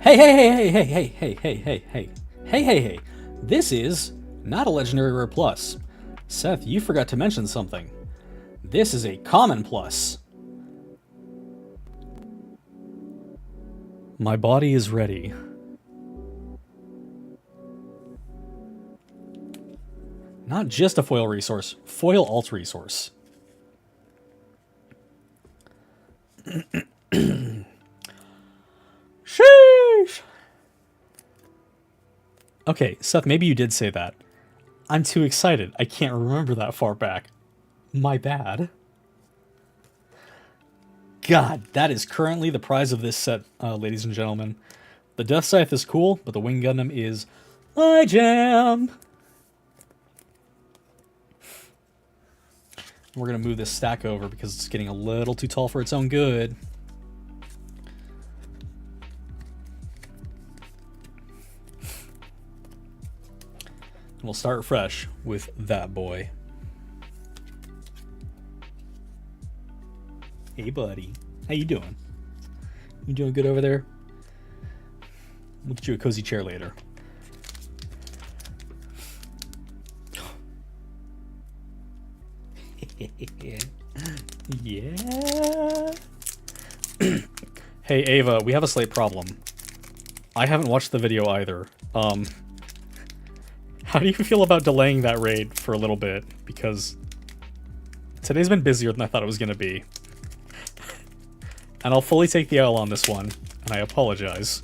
Hey, hey, hey, hey, hey, hey, hey, hey, hey, hey, hey, hey. This is not a Legendary Rare Plus. Seth, you forgot to mention something. This is a Common Plus. My body is ready. Not just a foil resource, foil alt resource. Sheesh! Okay, Seth, maybe you did say that. I'm too excited. I can't remember that far back. My bad. God, that is currently the prize of this set, ladies and gentlemen. The Death Scythe is cool, but the Wing Gundam is my jam. We're going to move this stack over because it's getting a little too tall for its own good. And we'll start fresh with that boy. Hey, buddy. How you doing? You doing good over there? We'll get you a cozy chair later. Yeah. Hey, Ava, we have a slight problem. I haven't watched the video either. How do you feel about delaying that raid for a little bit? Because today's been busier than I thought it was going to be. And I'll fully take the L on this one, and I apologize.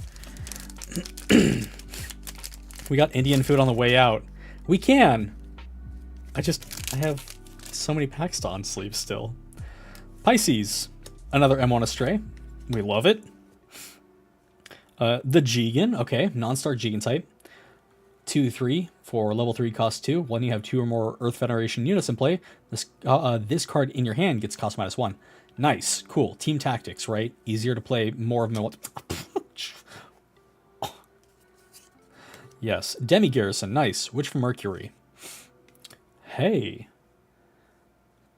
We got Indian food on the way out. We can! I have so many packs to unsleeve still. Pisces. Another M1 Astray. We love it. The Jigen. Okay, non-star Jigen type. 2/3 for level 3 cost 2. When you have 2 or more Earth Federation units in play, this card in your hand gets cost -1. Nice. Cool. Team tactics, right? Easier to play, more of them. Yes. Demi Garrison. Nice. Witch from Mercury. Hey.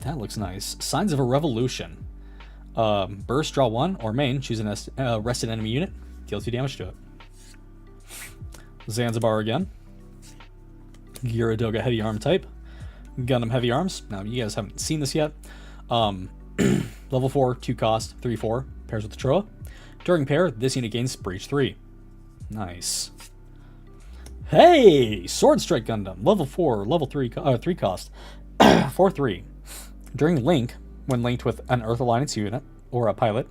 That looks nice. Signs of a Revolution. Burst, draw 1, or main, choose a rested enemy unit, deal 2 damage to it. Zanzibar again. Gyaradoga Heavy Arm type. Gundam Heavy Arms. Now, you guys haven't seen this yet. Level 4, 2 cost, 3/4. Pairs with the Troa. During pair, this unit gains Breach 3. Nice. Hey! Sword Strike Gundam. Level 4, level 3 cost. 4/3. During link, when linked with an Earth Alliance unit, or a pilot,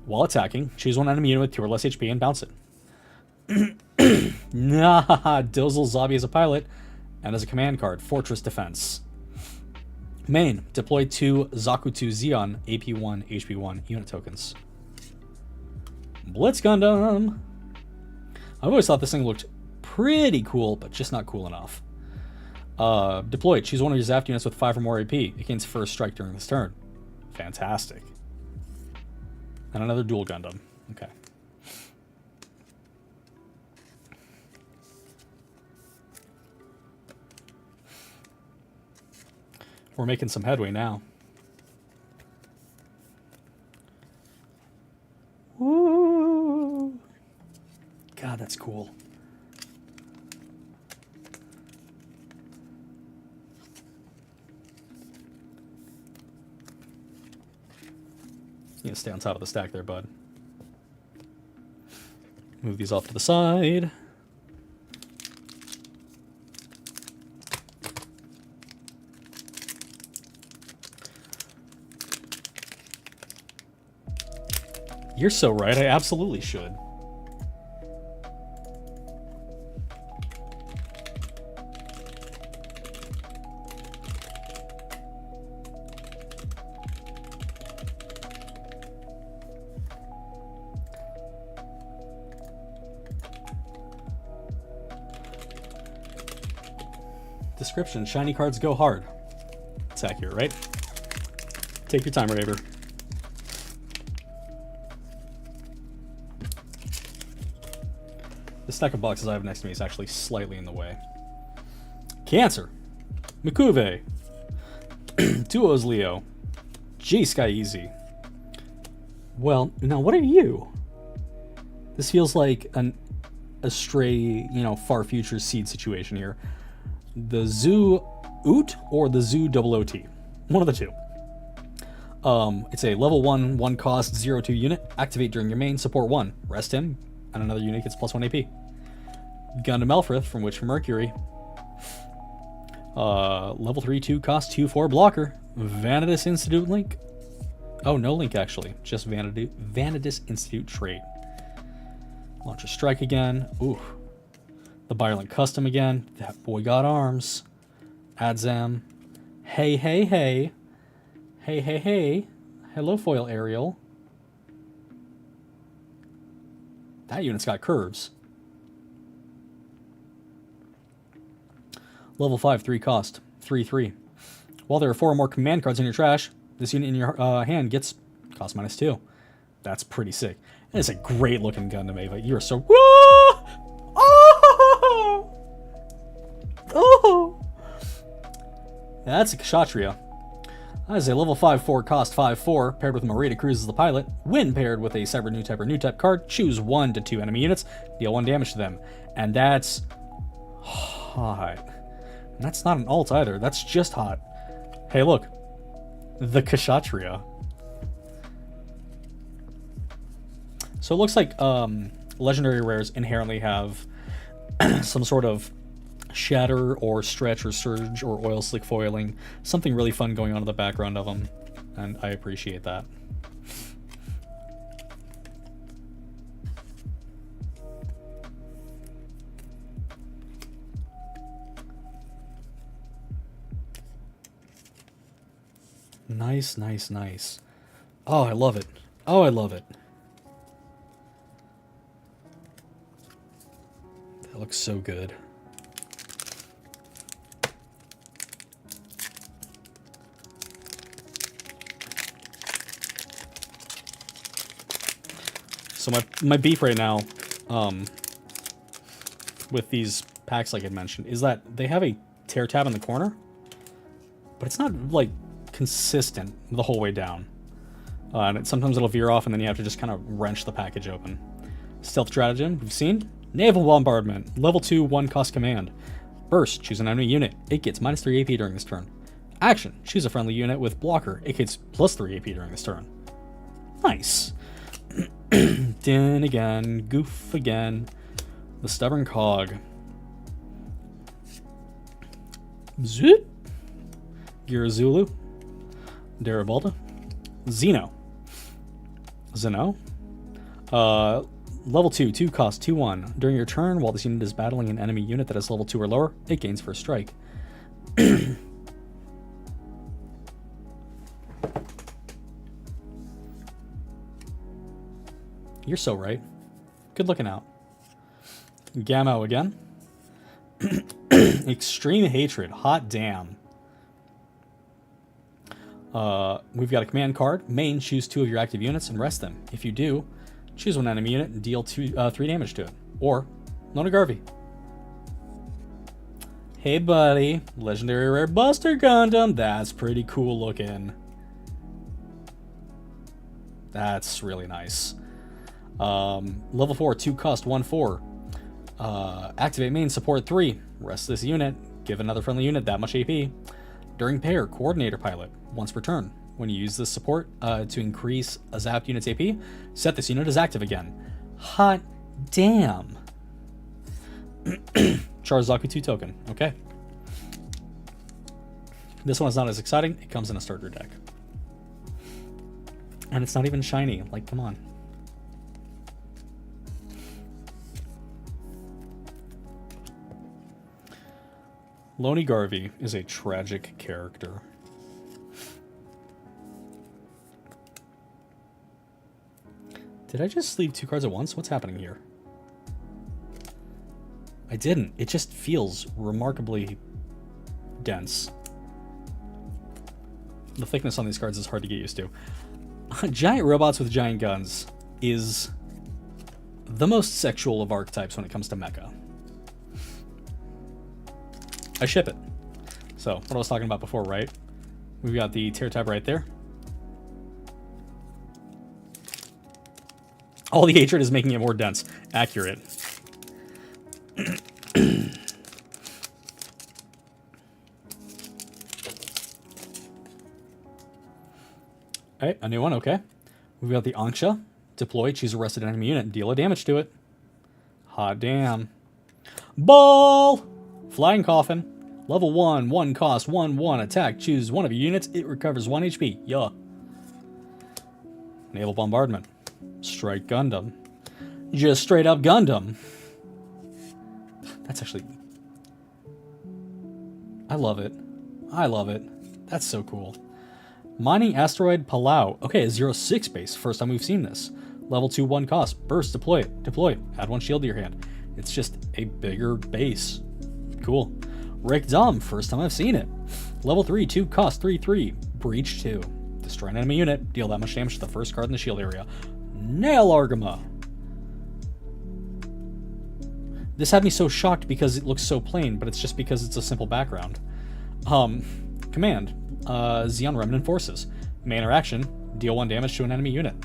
while attacking, choose one enemy unit with 2 or less HP and bounce it. Nah, Dizzle Zabi as a pilot, and as a command card, Fortress Defense. Main, deploy 2 Zaku 2 Xeon AP1, HP1 unit tokens. Blitz Gundam! I've always thought this thing looked pretty cool, but just not cool enough. Deploy, choose one of your Zaft units with 5 or more AP. It gains first strike during this turn. Fantastic. And another dual Gundam. Okay. We're making some headway now. Woo! God, that's cool. You gotta stay on top of the stack there, bud. Move these off to the side. You're so right, I absolutely should. Description: shiny cards go hard. It's accurate, right? Take your time, Raver. The stack of boxes I have next to me is actually slightly in the way. Cancer. Mikuve. Duos Leo. J Sky Easy. Well, now what are you? This feels like a stray, far future seed situation here. The Zoo Oot or the Zoo OOT. One of the two. It's a level 1 cost 0-2 unit. Activate during your main. Support 1. Rest him. And another unit gets +1 AP. Gundam Elfrith from Witch from Mercury. Level 3 2 cost 2-4 blocker. Vanadis Institute link. Oh, no link actually. Just Vanadis Institute trait. Launch a strike again. Ooh. The Byerlink custom again. That boy got arms. Adzam. Hey, hey, hey. Hey, hey, hey. Hello, foil Ariel. That unit's got curves. Level 5, 3 cost. 3-3. While there are 4 or more command cards in your trash, this unit in your hand gets cost -2. That's pretty sick. And it's a great looking Gundam Eva. You are so... Oh! Oh! That's a Kshatriya. That is a level 5-4 cost 5-4, paired with Marita Cruz as the pilot. When paired with a Cyber New Type or New Type card, choose 1 to 2 enemy units, deal 1 damage to them. And that's hot. And that's not an alt either, that's just hot. Hey look, the Kshatriya. So it looks like legendary rares inherently have some sort of shatter or stretch or surge or oil slick foiling, something really fun going on in the background of them, and I appreciate that. Nice, nice, nice. Oh, I love it. Oh, I love it. That looks so good. So my beef right now, with these packs, like I mentioned, is that they have a tear tab in the corner, but it's not like consistent the whole way down. And sometimes it'll veer off, and then you have to just kind of wrench the package open. Stealth Stratagem, we've seen. Naval Bombardment, level 2, 1 cost command. Burst, choose an enemy unit. It gets -3 AP during this turn. Action, choose a friendly unit with blocker. It gets +3 AP during this turn. Nice. Din again, goof again. The Stubborn Cog. Zoop. Girazulu. Darabalda. Xeno. Level 2, 2 cost, 2-1. During your turn, while this unit is battling an enemy unit that is level 2 or lower, it gains first strike. You're so right. Good looking out. Gamma again. Extreme Hatred. Hot damn. We've got a command card. Main, choose 2 of your active units and rest them. If you do, choose 1 enemy unit and deal 3 damage to it. Or, Lona Garvey. Hey buddy, Legendary Rare Buster Gundam. That's pretty cool looking. That's really nice. Level 4, 2 cost, 1-4. Activate main, support 3. Rest this unit. Give another friendly unit that much AP. During pair, Coordinator Pilot. Once per turn. When you use this support to increase a zapped unit's AP, set this unit as active again. Hot damn. Charzaku 2 token. Okay. This one is not as exciting. It comes in a starter deck. And it's not even shiny. Like, come on. Loni Garvey is a tragic character. Did I just sleeve 2 cards at once? What's happening here? I didn't. It just feels remarkably dense. The thickness on these cards is hard to get used to. Giant robots with giant guns is the most sexual of archetypes when it comes to mecha. I ship it. So, what I was talking about before, right? We've got the tear tab right there. All the hatred is making it more dense. Accurate. Alright, a new one, okay. We've got the Anksha. Deploy, choose a rested enemy unit, deal a damage to it. Hot damn. Ball! Flying Coffin. Level 1, 1 cost, 1/1 attack. Choose one of your units, it recovers 1 HP. Yeah. Naval Bombardment. Strike Gundam. Just straight up Gundam. That's actually... I love it. I love it. That's so cool. Mining Asteroid Palau. Okay, a 0/6 base. First time we've seen this. Level 2, 1 cost. Burst, deploy it. Deploy. Add 1 shield to your hand. It's just a bigger base. Cool. Rick Dom. First time I've seen it. Level 3, 2 cost, 3/3. Breach 2. Destroy an enemy unit. Deal that much damage to the first card in the shield area. Nail Argama. This had me so shocked because it looks so plain, but it's just because it's a simple background. Command. Xeon Remnant Forces. Main interaction. Deal 1 damage to an enemy unit.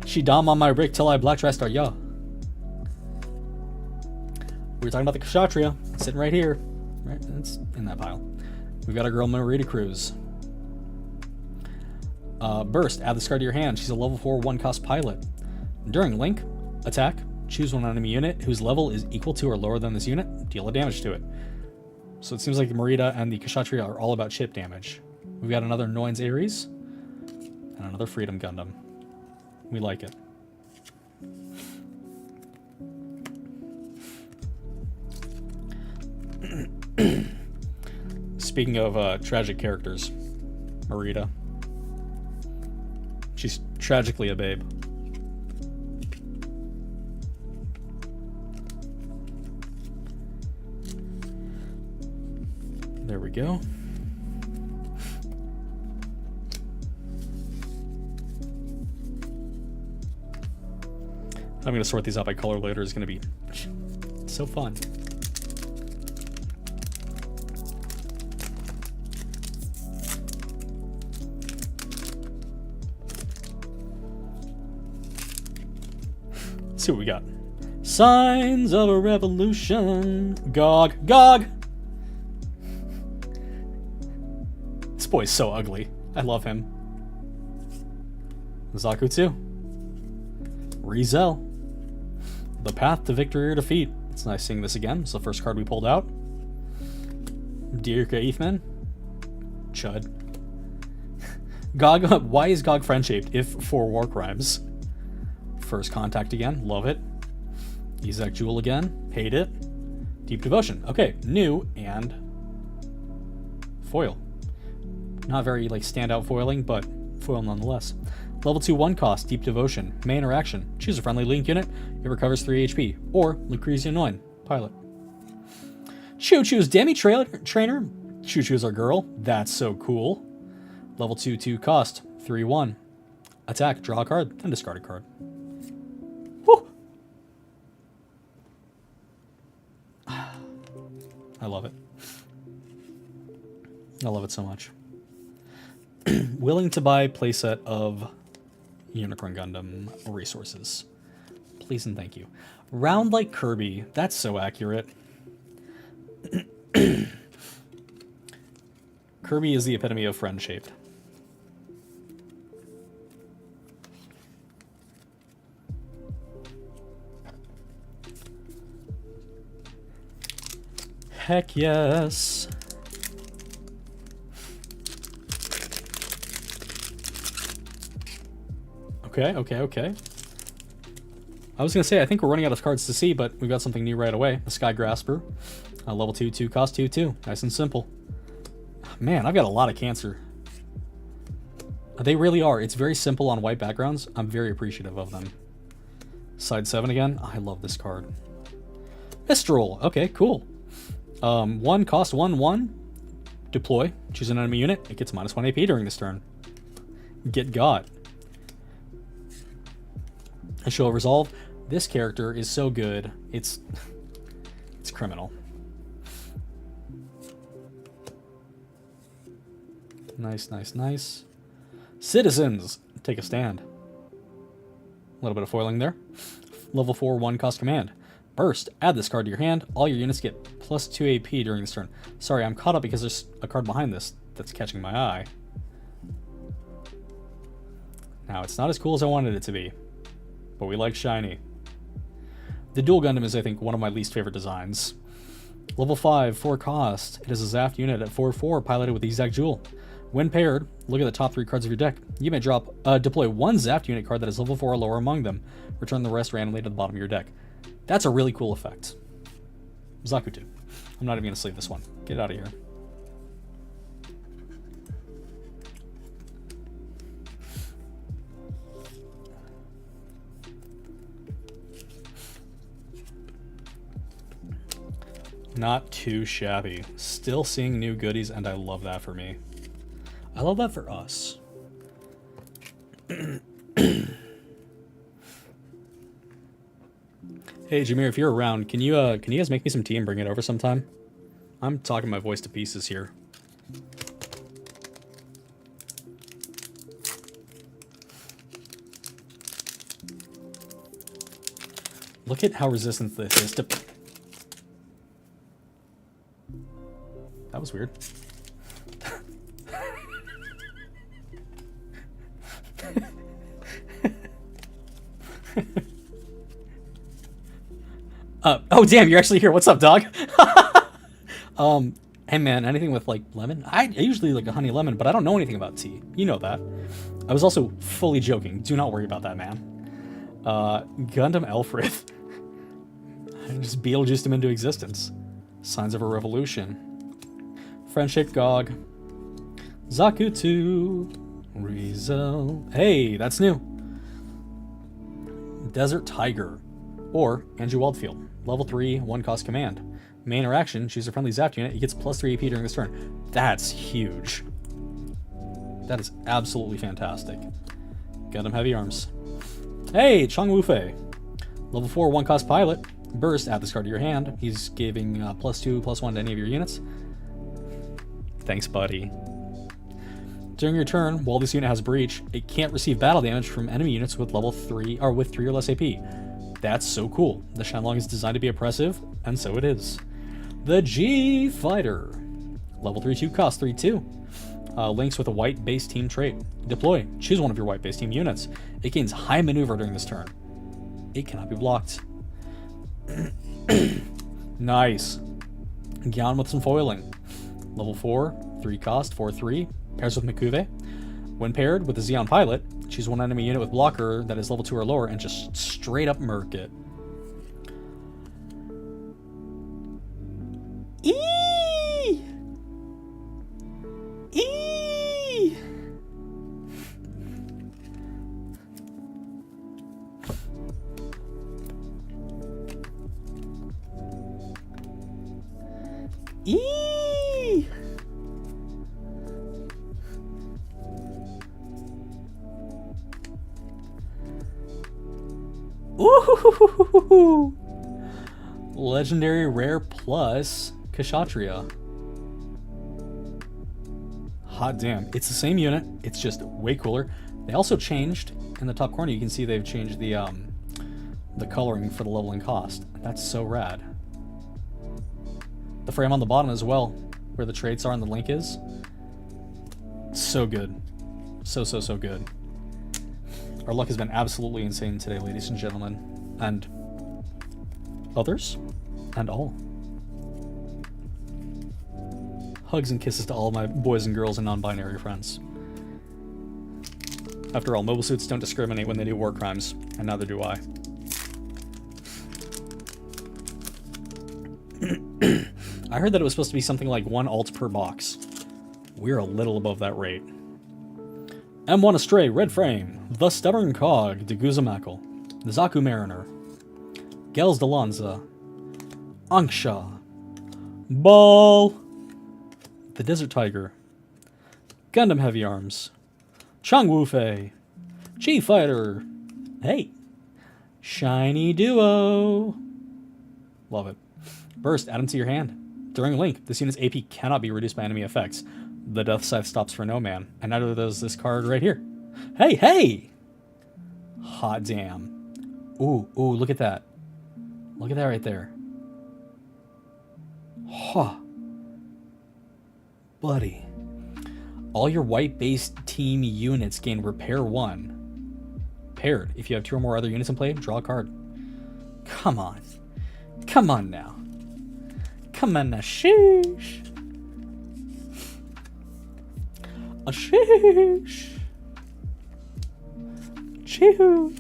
She dom on my brick till I black tristar, yeah. We were talking about the Kshatriya. Sitting right here. Right, it's in that pile. We've got our girl Marita Cruz. Burst. Add this card to your hand. She's a level 4, 1 cost pilot. During Link, attack. Choose one enemy unit whose level is equal to or lower than this unit. Deal a damage to it. So it seems like the Marita and the Kshatriya are all about chip damage. We've got another Noin's Ares and another Freedom Gundam. We like it. Speaking of tragic characters, Marita. She's tragically a babe. There we go. I'm going to sort these out by color later. It's going to be so fun. Let's see what we got. Signs of a revolution. Gog. Gog! This boy's so ugly. I love him. Zaku 2. Rizel. The Path to Victory or Defeat. It's nice seeing this again. It's the first card we pulled out. Dirka Eithman. Chud. Gog. Why is Gog friend-shaped if for war crimes? First Contact again. Love it. Izak Jewel again. Hate it. Deep Devotion. Okay. New and foil. Not very, like, standout foiling, but foil nonetheless. Level 2, 1 cost, Deep Devotion. Main interaction. Choose a friendly Link unit. It recovers 3 HP. Or Lucrezia Noin, pilot. Choo Choo's Demi Trainer. Choo Choo's our girl. That's so cool. Level 2, 2 cost, 3/1. Attack, draw a card, then discard a card. Woo! I love it. I love it so much. Willing to buy playset of Unicorn Gundam resources. Please and thank you. Round like Kirby. That's so accurate. Kirby is the epitome of friend-shaped. Heck yes. Okay. I was going to say, I think we're running out of cards to see, but we've got something new right away. The Sky Grasper. Level 2, 2 cost, 2/2. Nice and simple. Man, I've got a lot of cancer. They really are. It's very simple on white backgrounds. I'm very appreciative of them. Side 7 again. I love this card. Mistral. Okay, cool. 1 cost 1/1. Deploy. Choose an enemy unit. It gets -1 AP during this turn. Get got. A show of resolve. This character is so good. It's criminal. Nice, nice, nice. Citizens, take a stand. A little bit of foiling there. Level 4, 1 cost command. Burst, add this card to your hand. All your units get +2 AP during this turn. Sorry, I'm caught up because there's a card behind this that's catching my eye. Now, it's not as cool as I wanted it to be, but we like shiny. The Dual Gundam is, I think, one of my least favorite designs. Level 5, 4 cost. It is a Zaft unit at 4/4, piloted with the Exact Jewel. When paired, look at the top 3 cards of your deck. You may deploy 1 Zaft unit card that is level 4 or lower among them. Return the rest randomly to the bottom of your deck. That's a really cool effect. Zakutu. I'm not even going to sleeve this one. Get out of here. Not too shabby. Still seeing new goodies, and I love that for me. I love that for us. Hey Jameer, if you're around, can you guys make me some tea and bring it over sometime? I'm talking my voice to pieces here. Look at how resistant this is to... That was weird. Oh damn, you're actually here. What's up, dog? Hey man, anything with like lemon? I usually like a honey lemon, but I don't know anything about tea. You know that. I was also fully joking. Do not worry about that, man. Gundam Alfred. I just Beetlejuiced him into existence. Signs of a revolution. Friendship Gog. Zakutu. Rizel. Hey, that's new. Desert Tiger. Or Andrew Waldfield. Level 3, 1 cost command. Main interaction, choose a friendly Zaft unit. It gets +3 AP during this turn. That's huge. That is absolutely fantastic. Gundam Heavy Arms. Hey, Chong Wufei. Level 4, 1 cost pilot. Burst, add this card to your hand. He's giving +2/+1 to any of your units. Thanks, buddy. During your turn, while this unit has breach, it can't receive battle damage from enemy units with level 3 or with 3 or less AP. That's so cool. The Shenlong is designed to be oppressive, and so it is. The G Fighter. Level 3, 2 cost 3/2. Links with a white base team trait. Deploy. Choose one of your white base team units. It gains high maneuver during this turn. It cannot be blocked. Nice. Gyan with some foiling. Level 4, 3 cost, 4/3. Pairs with Mikuve. When paired with the Xeon Pilot, choose one enemy unit with blocker that is level 2 or lower and just straight up murk it. Eee! Eee! Eee! Ooh! Legendary Rare Plus Kshatriya. Hot damn. It's the same unit. It's just way cooler. They also changed in the top corner. You can see they've changed the coloring for the leveling cost. That's so rad. The frame on the bottom as well, where the traits are and the link is. So good. So good. Our luck has been absolutely insane today, ladies and gentlemen. And others. And all. Hugs and kisses to all my boys and girls and non-binary friends. After all, mobile suits don't discriminate when they do war crimes, and neither do I. I heard that it was supposed to be something like 1 alt per box. We're a little above that rate. M1 Astray, Red Frame, The Stubborn Cog, Deguzamakal, the Zaku Mariner, Gels de Lanza, Anksha, Ball. The Desert Tiger. Gundam Heavy Arms. Chang Wu Fei. G-Fighter. Hey. Shiny Duo. Love it. Burst, add him to your hand. During Link, this unit's AP cannot be reduced by enemy effects. The Death Scythe stops for no man, and neither does this card right here. Hey, hey! Hot damn. Ooh, look at that. Look at that right there. Huh. Buddy. All your white-based team units gain Repair 1. Paired. If you have 2 or more other units in play, draw a card. Come on. Come on now. Come on now. Sheesh. A sheesh. Chee-hoo.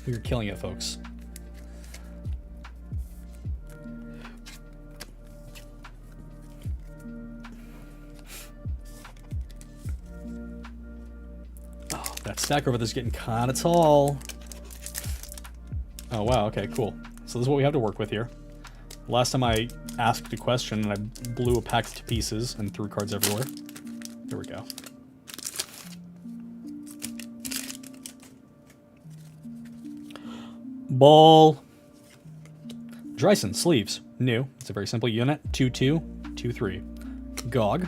We're killing it, folks. Oh, that stack over there's getting kind of tall. Oh, wow. Okay, cool. So this is what we have to work with here. Last time I asked a question and I blew a pack to pieces and threw cards everywhere. There we go. Ball. Dryson, sleeves. New. It's a very simple unit. 2-2, 2-3. Gog.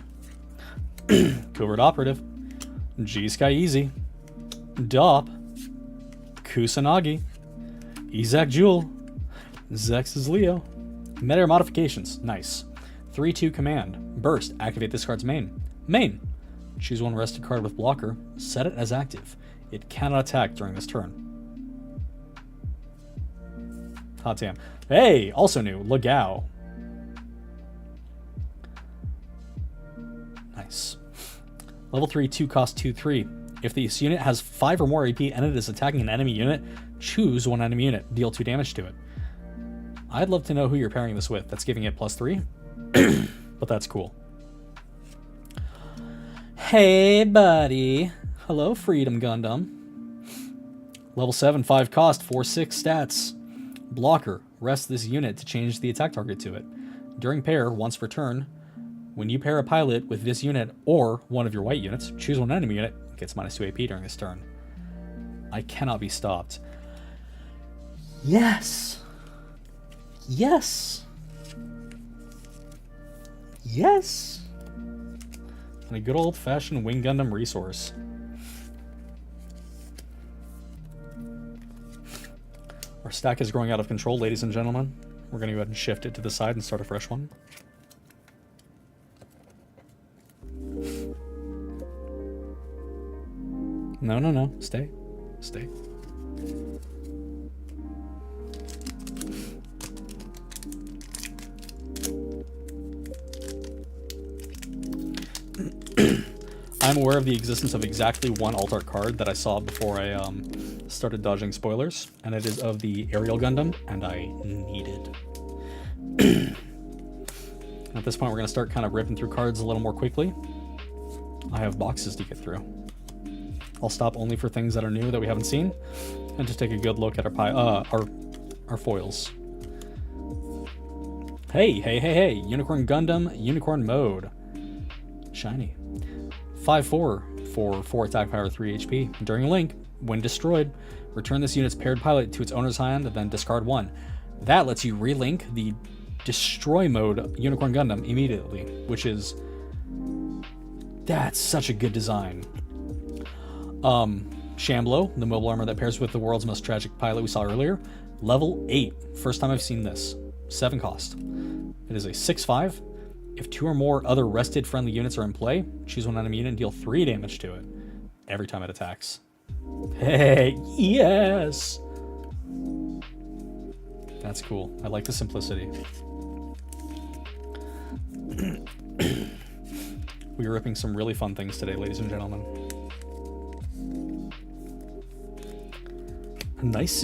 Covert Operative. G-Sky Easy. Dop. Kusanagi. Izak Jewel. Zex is Leo. Meta modifications. Nice. 3-2 command. Burst. Activate this card's main. Main. Choose one rested card with blocker. Set it as active. It cannot attack during this turn. Hot damn. Hey! Also new. Legao. Nice. Level 3, 2 cost 2-3. If this unit has 5 or more AP and it is attacking an enemy unit, choose one enemy unit. Deal 2 damage to it. I'd love to know who you're pairing this with. That's giving it +3. But that's cool. Hey, buddy. Hello, Freedom Gundam. Level 7, 5 cost, 4-6 stats. Blocker. Rest this unit to change the attack target to it. During pair, once per turn, when you pair a pilot with this unit or one of your white units, choose one enemy unit, gets -2 AP during this turn. I cannot be stopped. Yes! Yes! Yes! And a good old-fashioned Wing Gundam resource. Our stack is growing out of control, ladies and gentlemen. We're going to go ahead and shift it to the side and start a fresh one. No. Stay. Stay. I'm aware of the existence of exactly one alt-art card that I saw before I started dodging spoilers, and it is of the Aerial Gundam, and I need it. At this point, we're going to start kind of ripping through cards a little more quickly. I have boxes to get through. I'll stop only for things that are new that we haven't seen, and just take a good look at our foils. Hey! Unicorn Gundam, Unicorn Mode. Shiny. 5-4 for 4 attack power, 3 HP. During Link, when destroyed, return this unit's paired pilot to its owner's hand and then discard 1. That lets you relink the Destroy Mode Unicorn Gundam immediately, which is... that's such a good design. Shamblo, the mobile armor that pairs with the world's most tragic pilot we saw earlier. Level 8. First time I've seen this. 7 cost. It is a 6-5. If 2 or more other rested friendly units are in play, choose one enemy unit and deal 3 damage to it every time it attacks. Hey, yes! That's cool. I like the simplicity. We are ripping some really fun things today, ladies and gentlemen. Nice.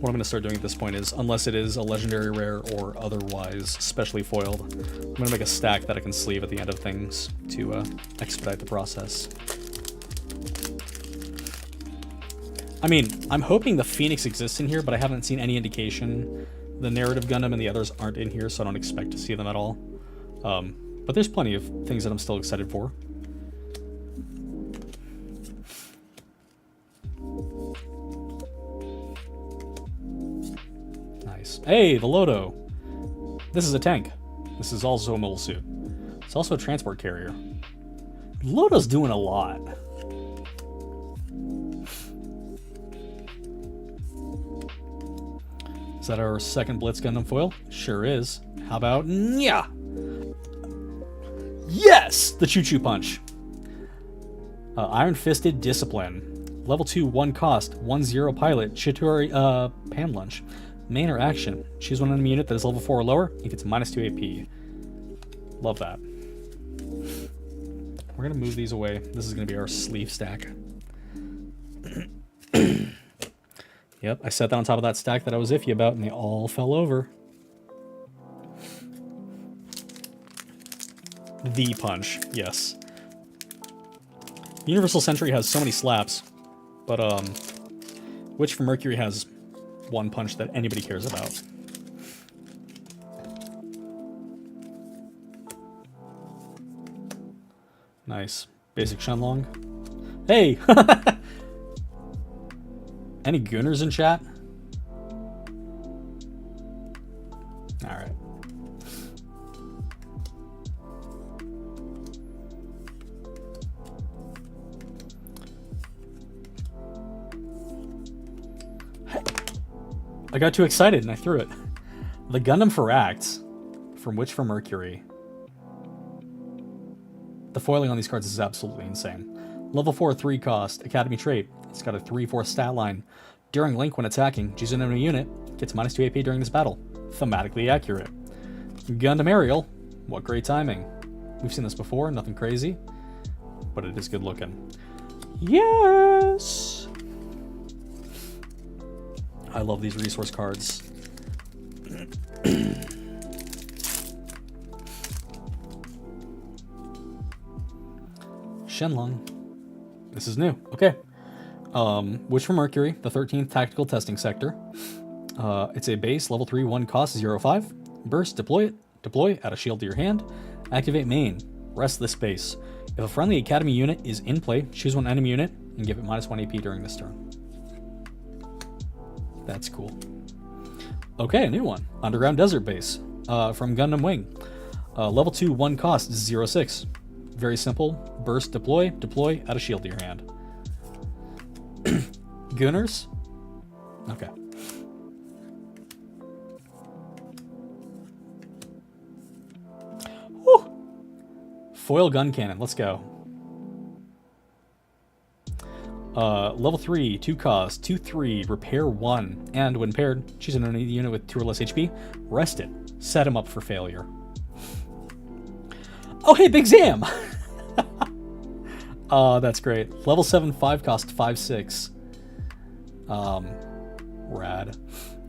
what I'm going to start doing at this point is, unless it is a legendary rare or otherwise specially foiled, I'm going to make a stack that I can sleeve at the end of things to expedite the process. I mean, I'm hoping the Phoenix exists in here, but I haven't seen any indication. The narrative Gundam and the others aren't in here, so I don't expect to see them at all. But there's plenty of things that I'm still excited for. Nice. Hey, the Lodo! This is a tank. This is also a mobile suit. It's also a transport carrier. Lodo's doing a lot. Is that our second Blitz Gundam foil? Sure is. How about Nya? Yes! The Choo Choo Punch. Iron Fisted Discipline. Level 2, 1 cost, 1-0 pilot, Chitori Pan Lunch. Main or action. Choose one enemy unit that is level 4 or lower. It gets -2 AP. Love that. We're going to move these away. This is going to be our sleeve stack. Yep, I set that on top of that stack that I was iffy about, and they all fell over. The punch, yes. Universal Sentry has so many slaps, but Witch from Mercury has one punch that anybody cares about. Nice. Basic Shenlong. Hey! Any Gooners in chat? Alright. I got too excited and I threw it. The Gundam for Acts from Witch from Mercury. The foiling on these cards is absolutely insane. Level 4, 3 cost, Academy trait. It's got a 3-4 stat line. During Link when attacking, choose an enemy unit, gets -2 AP during this battle. Thematically accurate. Gundam Aerial. What great timing. We've seen this before, nothing crazy. But it is good looking. Yes! I love these resource cards. Shenlong. This is new. Okay. Witch from Mercury, the 13th Tactical Testing Sector. It's a base, level 3, 1 cost, 0-5. Burst, deploy it. Deploy, add a shield to your hand. Activate main. Rest this base. If a friendly Academy unit is in play, choose one enemy unit and give it -1 AP during this turn. That's cool. Okay, a new one. Underground Desert Base. From Gundam Wing. Level 2, 1 cost, 0-6. Very simple. Burst, deploy, deploy, add a shield to your hand. Gooners? Okay. Woo! Foil gun cannon, let's go. Level 3, 2 cost, 2-3, repair 1, and when paired, choose an enemy unit with 2 or less HP, rest it, set him up for failure. Oh hey, Big Zam! That's great. Level 7, 5 cost, 5-6. Rad.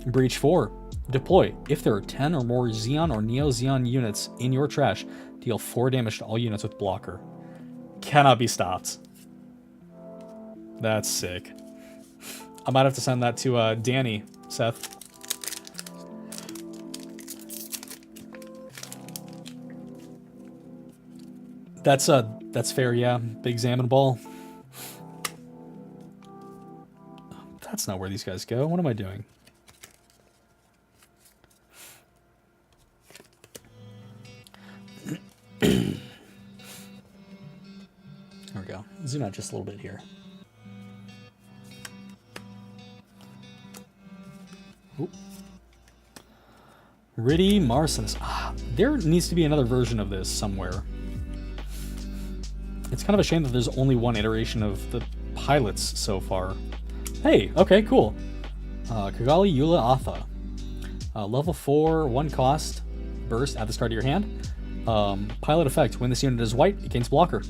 Breach 4. Deploy. If there are 10 or more Xeon or Neo Xeon units in your trash, deal 4 damage to all units with blocker. Cannot be stopped. That's sick. I might have to send that to Danny, Seth. That's fair, yeah. Big Salmon Ball. That's not where these guys go. What am I doing? There we go. Zoom out just a little bit here. Oop. Riddy Marcinus. There needs to be another version of this somewhere. It's kind of a shame that there's only one iteration of the pilots so far. Hey, okay, cool. Kigali Eula Atha. Level 4, 1 cost. Burst, add this card to your hand. Pilot effect, when this unit is white, it gains blocker.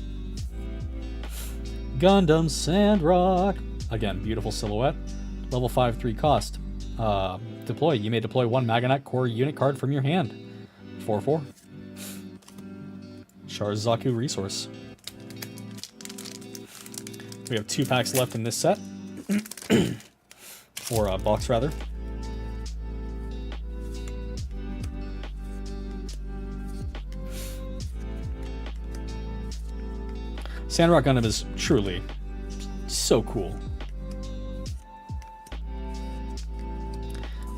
Gundam Sandrock. Again, beautiful silhouette. Level 5, 3 cost. Deploy. You may deploy one Maganet core unit card from your hand. 4/4. Sharzaku resource. We have 2 packs left in this set. Or a box, rather. Sandrock Gundam is truly so cool.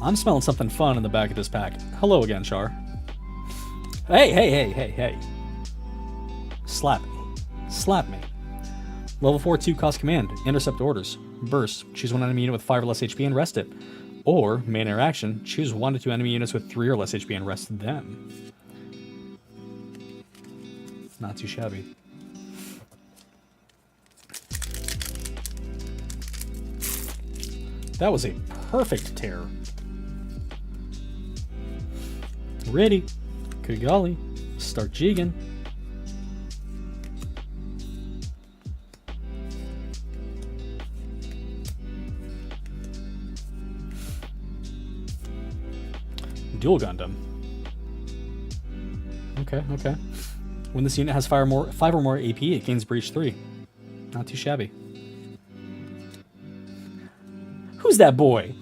I'm smelling something fun in the back of this pack. Hello again, Char. Hey, hey, hey, hey, hey. Slap me. Slap me. Level 4 2 cost command. Intercept orders. Burst. Choose one enemy unit with 5 or less HP and rest it. Or, main interaction, choose 1 to 2 enemy units with 3 or less HP and rest them. Not too shabby. That was a perfect tear. Ready. Good golly. Start jigging. Dual Gundam. Okay, okay. When this unit has 5 or more AP, it gains Breach 3. Not too shabby. Who's that boy?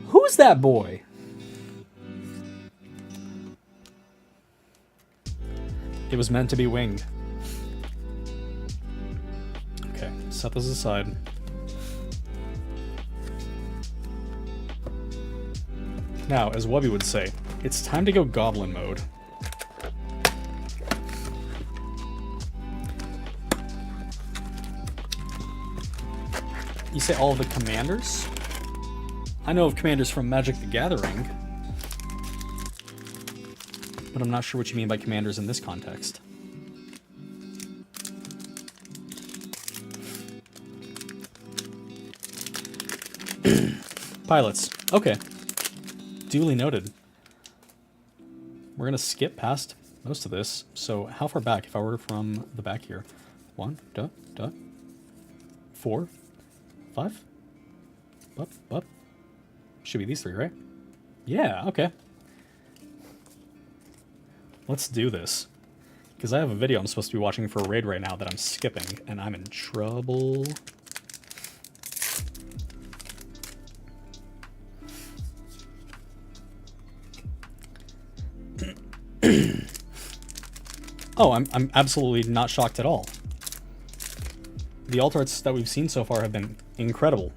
Who's that boy? It was meant to be winged. Okay, set those aside. Now, as Wubby would say, it's time to go goblin mode. You say all of the commanders? I know of commanders from Magic the Gathering, but I'm not sure what you mean by commanders in this context. Pilots. Okay. Duly noted. We're going to skip past most of this. So how far back, if I were from the back here? 1, 4, 5? Up. Should be these 3, right? Yeah, okay. Let's do this. Because I have a video I'm supposed to be watching for a raid right now that I'm skipping, and I'm in trouble. Oh, I'm absolutely not shocked at all. The alt arts that we've seen so far have been incredible.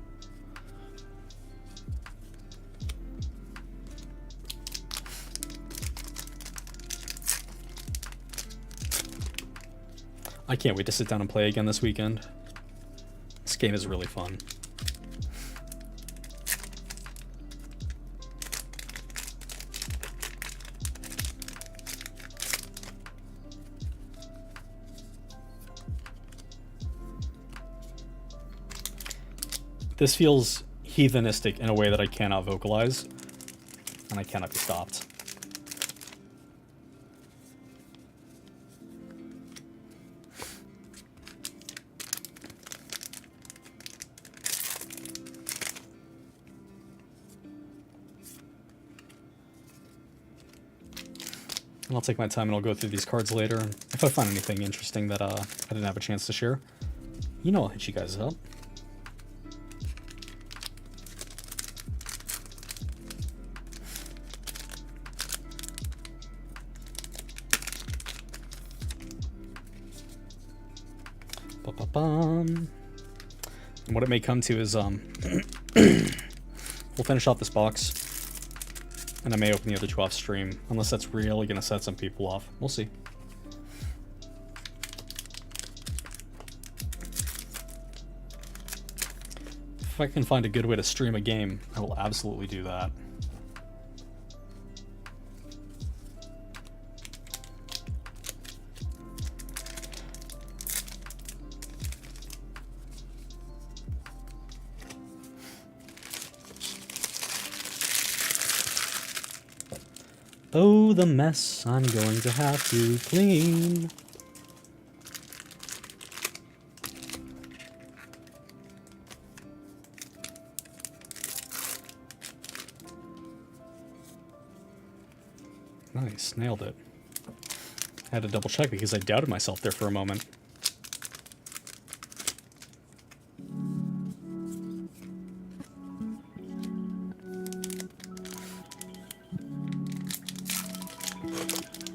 I can't wait to sit down and play again this weekend. This game is really fun. This feels heathenistic in a way that I cannot vocalize, and I cannot be stopped. And I'll take my time and I'll go through these cards later. If I find anything interesting that I didn't have a chance to share, you know I'll hit you guys up. And what it may come to is we'll finish off this box, and I may open the other 2 off stream, unless that's really gonna set some people off. We'll see. If I can find a good way to stream a game, I will absolutely do that. Oh, the mess I'm going to have to clean. Nice, nailed it. I had to double check because I doubted myself there for a moment.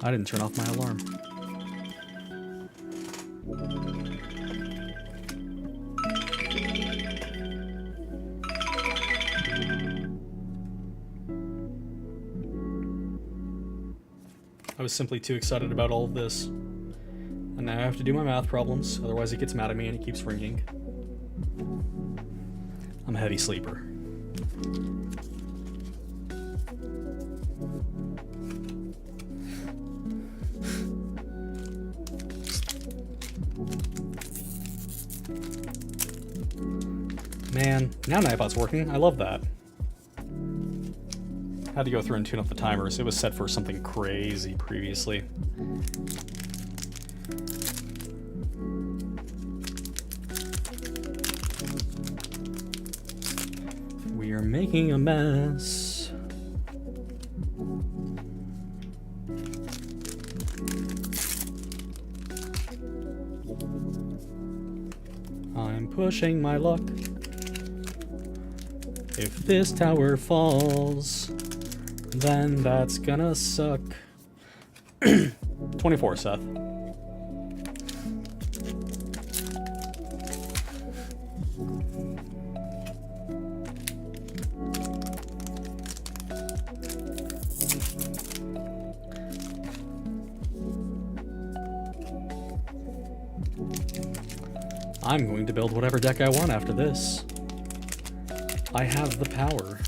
I didn't turn off my alarm. I was simply too excited about all of this. And now I have to do my math problems, otherwise it gets mad at me and it keeps ringing. I'm a heavy sleeper. Man, now Nightbot's working. I love that. Had to go through and tune up the timers. It was set for something crazy previously. We are making a mess. I'm pushing my luck. If this tower falls, then that's gonna suck. 24, Seth. I'm going to build whatever deck I want after this. I have the power.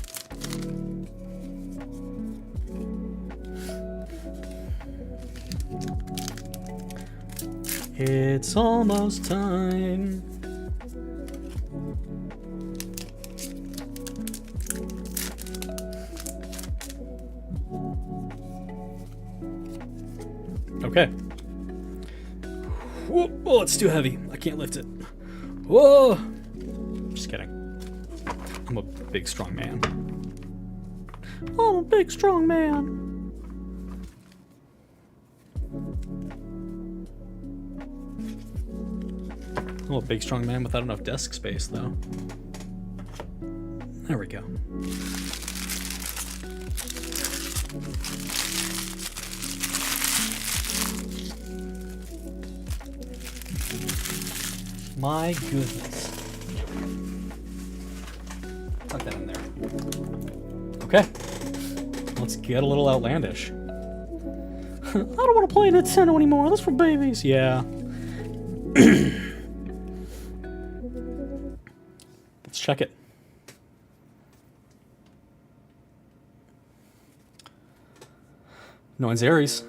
It's almost time. Okay. Whoa, oh, it's too heavy. I can't lift it. Whoa! Just kidding. I'm a big, strong man. I'm a big, strong man. I'm a big, strong man without enough desk space, though. There we go. My goodness. Tuck that in there. Okay. Let's get a little outlandish. I don't want to play Nintendo anymore. That's for babies. Yeah. Let's check it. No one's Aries.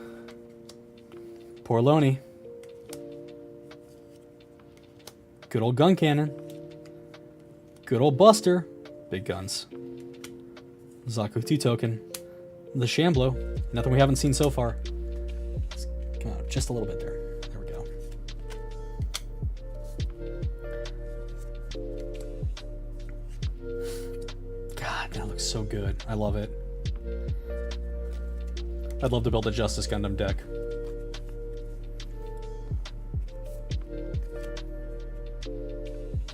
Poor Loney. Good old gun cannon. Good old Buster. Big guns. Zakuti token. The Shamblo. Nothing we haven't seen so far. Come on, just a little bit there. There we go. God, that looks so good. I love it. I'd love to build a Justice Gundam deck.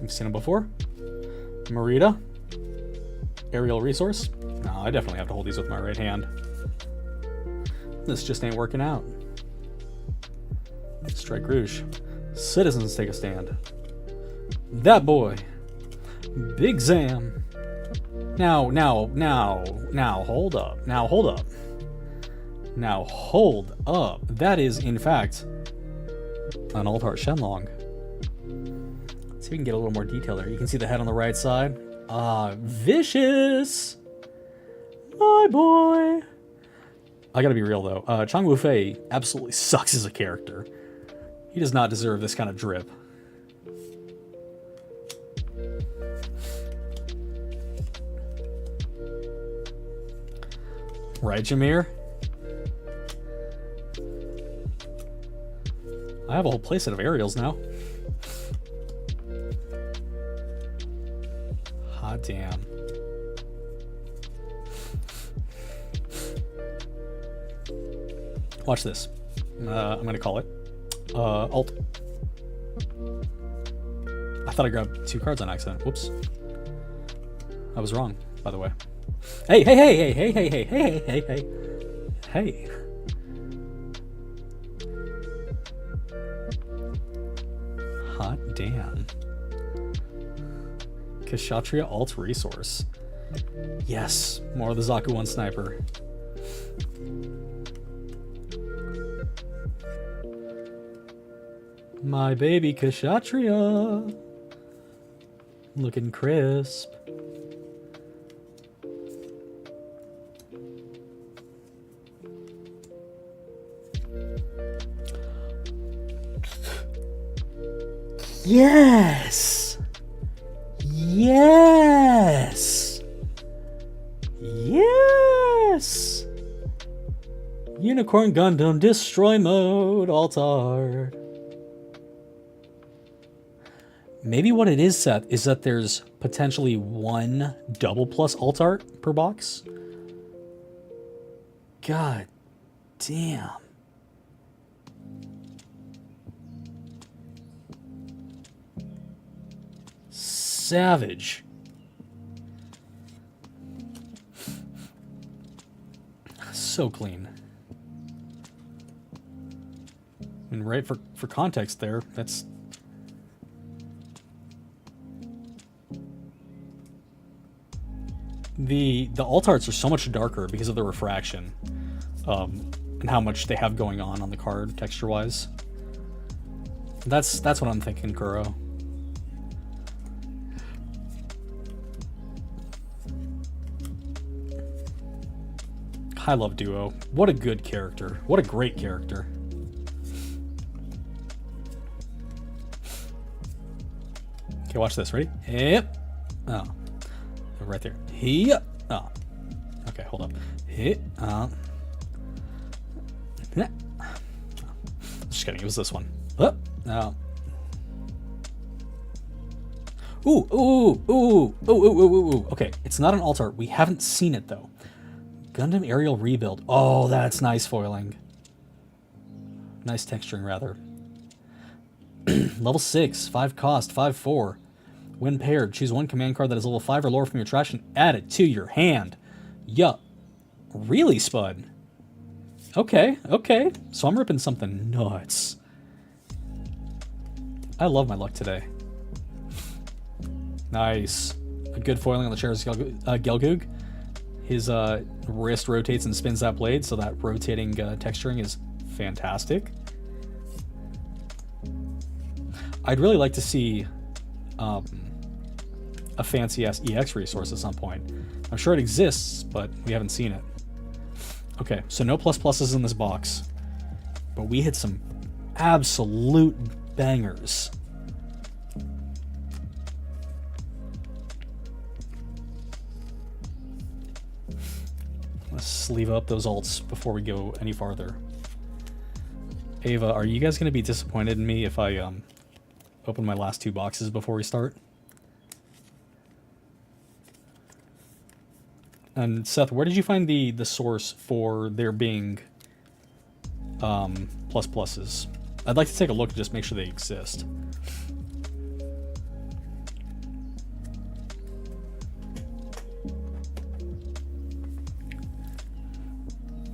You've seen them before? Marita. Aerial Resource. No, I definitely have to hold these with my right hand. This just ain't working out. Strike Rouge. Citizens take a stand. That boy. Big Zam. Now, hold up. Now, hold up. Now, hold up. That is, in fact, an Old Heart Shenlong. See if we can get a little more detail there. You can see the head on the right side. Ah, vicious! My boy! I gotta be real, though. Chang Wu-Fei absolutely sucks as a character. He does not deserve this kind of drip. Right, Jameer? I have a whole playset of aerials now. Hot damn. Watch this. I'm gonna call it alt. I thought I grabbed 2 cards on accident. Whoops. I was wrong, by the way. Hey, hey, hey, hey, hey, hey, hey, hey, hey, hey, hey. Hot damn. Kshatriya alt resource. Yes, more of the Zaku 1 sniper. My baby Kshatriya. Looking crisp. Yes! Yes! Yes! Unicorn Gundam Destroy Mode Alt Art. Maybe what it is, Seth, is that there's potentially 1 double plus alt art per box. God damn. Savage. So clean. I mean, right, for context there, that's... The alt arts are so much darker because of the refraction, and how much they have going on the card texture-wise. That's what I'm thinking, Kuro. I love Duo. What a good character. What a great character. Okay, watch this. Ready? Yep. Oh. Right there. Yep. Oh. Okay, hold up. Hit. Just kidding. It was this one. Oh. No. Ooh, ooh, ooh, ooh, ooh, ooh, ooh, ooh. Okay, it's not an alt art. We haven't seen it, though. Gundam Aerial Rebuild. Oh, that's nice foiling. Nice texturing, rather. Level 6, 5 cost, 5/4. When paired, choose 1 command card that is level 5 or lower from your trash and add it to your hand. Yup. Really, Spud? Okay, okay. So I'm ripping something nuts. I love my luck today. Nice. A good foiling on the chair's Gelgoog. His wrist rotates and spins that blade, so that rotating texturing is fantastic. I'd really like to see a fancy-ass EX resource at some point. I'm sure it exists, but we haven't seen it. Okay, so no plus pluses in this box, but we hit some absolute bangers. Let's sleeve up those alts before we go any farther. Ava, are you guys going to be disappointed in me if I open my last 2 boxes before we start? And Seth, where did you find the source for there being plus pluses? I'd like to take a look to just make sure they exist.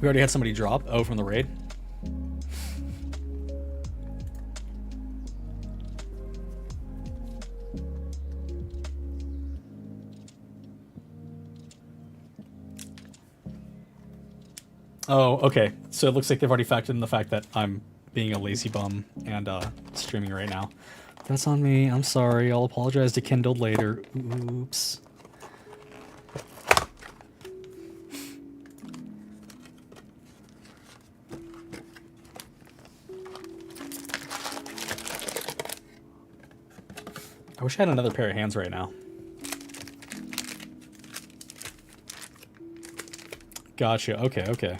We already had somebody drop. Oh, from the raid. Oh, okay. So it looks like they've already factored in the fact that I'm being a lazy bum and streaming right now. That's on me. I'm sorry. I'll apologize to Kindled later. Oops. I wish I had another pair of hands right now. Gotcha. Okay, okay.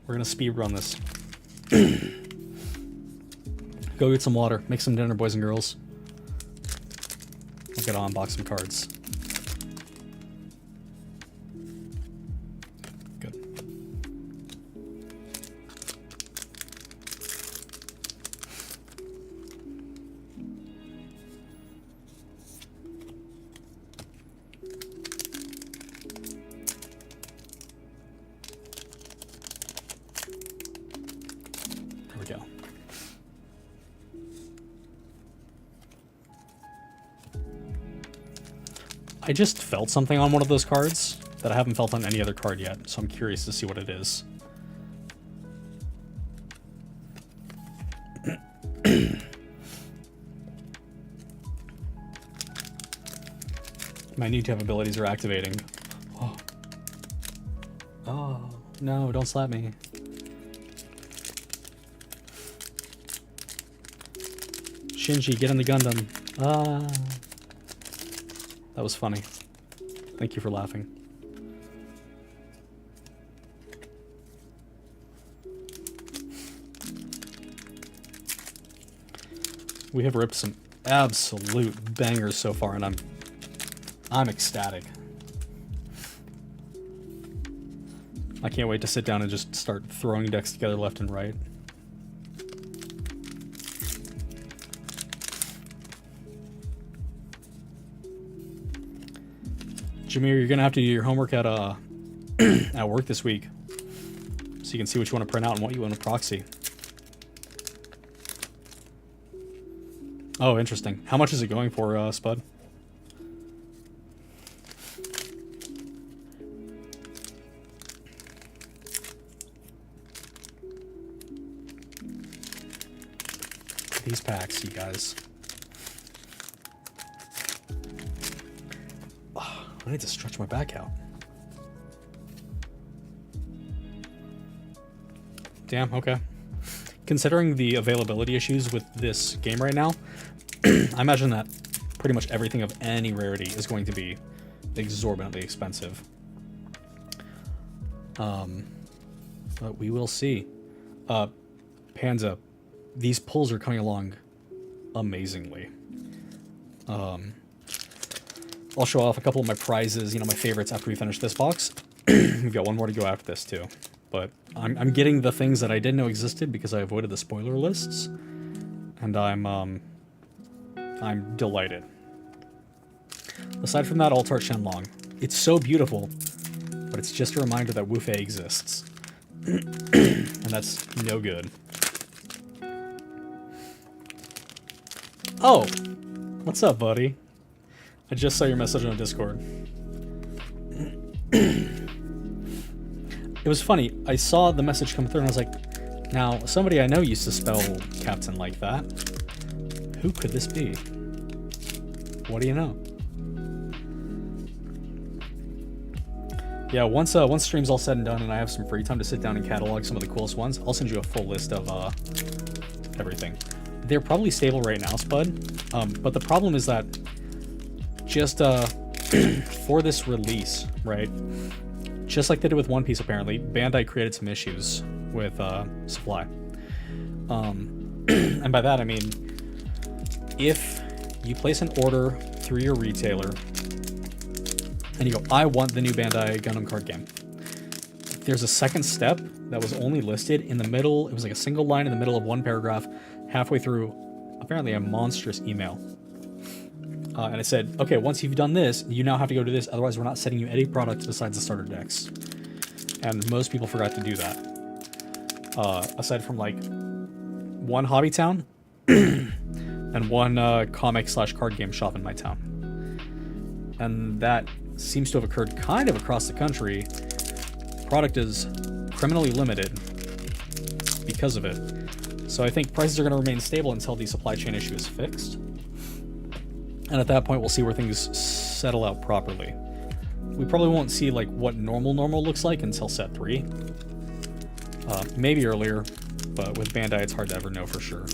We're gonna speed run this. Go get some water. Make some dinner, boys and girls. I'll gotta unbox some cards. Good. There we go. I just felt something on one of those cards that I haven't felt on any other card yet, so I'm curious to see what it is. My new tab abilities are activating. Oh. Oh, no, don't slap me. Shinji, get in the Gundam. Ah. That was funny. Thank you for laughing. We have ripped some absolute bangers so far, and I'm ecstatic. I can't wait to sit down and just start throwing decks together left and right. Jameer, you're gonna have to do your homework at at work this week, so you can see what you want to print out and what you want to proxy. Oh, interesting. How much is it going for, Spud? These packs, you guys. I need to stretch my back out. Damn, okay. Considering the availability issues with this game right now, I imagine that pretty much everything of any rarity is going to be exorbitantly expensive. But we will see. Panza, these pulls are coming along amazingly. I'll show off a couple of my prizes, you know, my favorites after we finish this box. We've got one more to go after this too. But I'm getting the things that I didn't know existed because I avoided the spoiler lists. And I'm delighted. Aside from that, Altart Shenlong. It's so beautiful, but it's just a reminder that Wu Fei exists. And that's no good. Oh! What's up, buddy? I just saw your message on Discord. It was funny. I saw the message come through and I was like, now, somebody I know used to spell Captain like that. Who could this be? What do you know? Yeah, once stream's all said and done and I have some free time to sit down and catalog some of the coolest ones, I'll send you a full list of everything. They're probably stable right now, Spud. But the problem is that just for this release, right? Just like they did with One Piece, apparently, Bandai created some issues with supply. And by that I mean, if you place an order through your retailer and you go, I want the new Bandai Gundam Card Game, there's a second step that was only listed in the middle. It was like a single line in the middle of one paragraph, halfway through apparently a monstrous email. And it said, okay, once you've done this, you now have to go to this, otherwise we're not sending you any products besides the starter decks. And most people forgot to do that. Aside from like one hobby town and one comic/card game shop in my town. And that seems to have occurred kind of across the country. Product is criminally limited because of it. So I think prices are going to remain stable until the supply chain issue is fixed. And at that point, we'll see where things settle out properly. We probably won't see like what normal looks like until set 3. Maybe earlier, but with Bandai, it's hard to ever know for sure.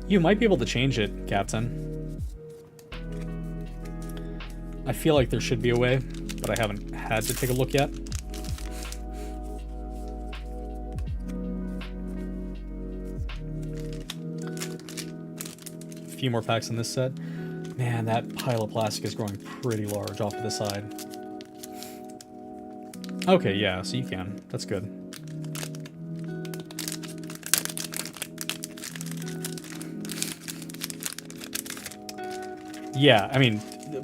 You might be able to change it, Captain. I feel like there should be a way, but I haven't had to take a look yet. few more packs in this set. Man, that pile of plastic is growing pretty large off to the side. Okay, yeah, so you can. That's good. Yeah, I mean,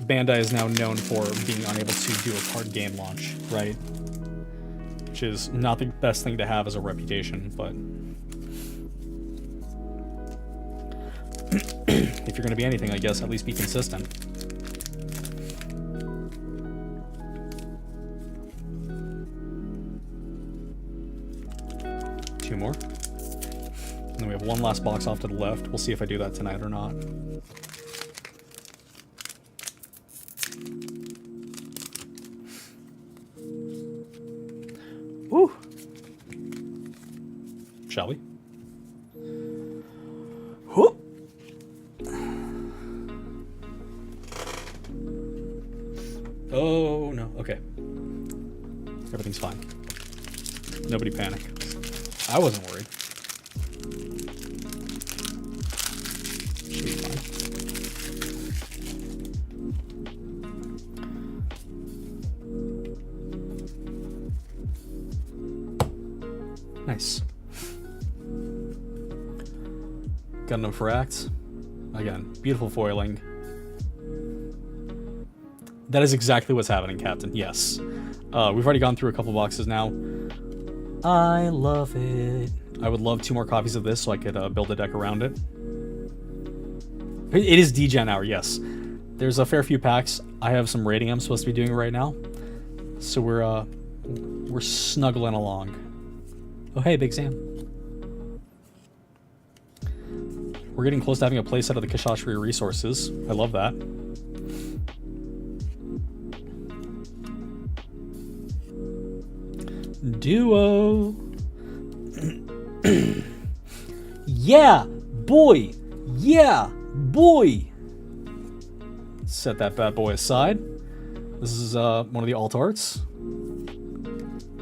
Bandai is now known for being unable to do a card game launch, right? Which is not the best thing to have as a reputation, but... if you're going to be anything, I guess, at least be consistent. Two more. And then we have one last box off to the left. We'll see if I do that tonight or not. Ooh. Shall we? Whoop. Oh, no. Okay. Everything's fine. Nobody panic. I wasn't worried. Should be fine. Nice. Gundam Firact. Again, beautiful foiling. That is exactly what's happening, Captain. Yes. We've already gone through a couple boxes now. I love it. I would love 2 more copies of this so I could build a deck around it. It is D-Gen hour, yes. There's a fair few packs. I have some rating I'm supposed to be doing right now. So we're snuggling along. Oh, hey, Big Sam. We're getting close to having a playset of the Kashashri resources. I love that. Duo. Yeah, boy. Yeah, boy. Set that bad boy aside. This is one of the alt arts.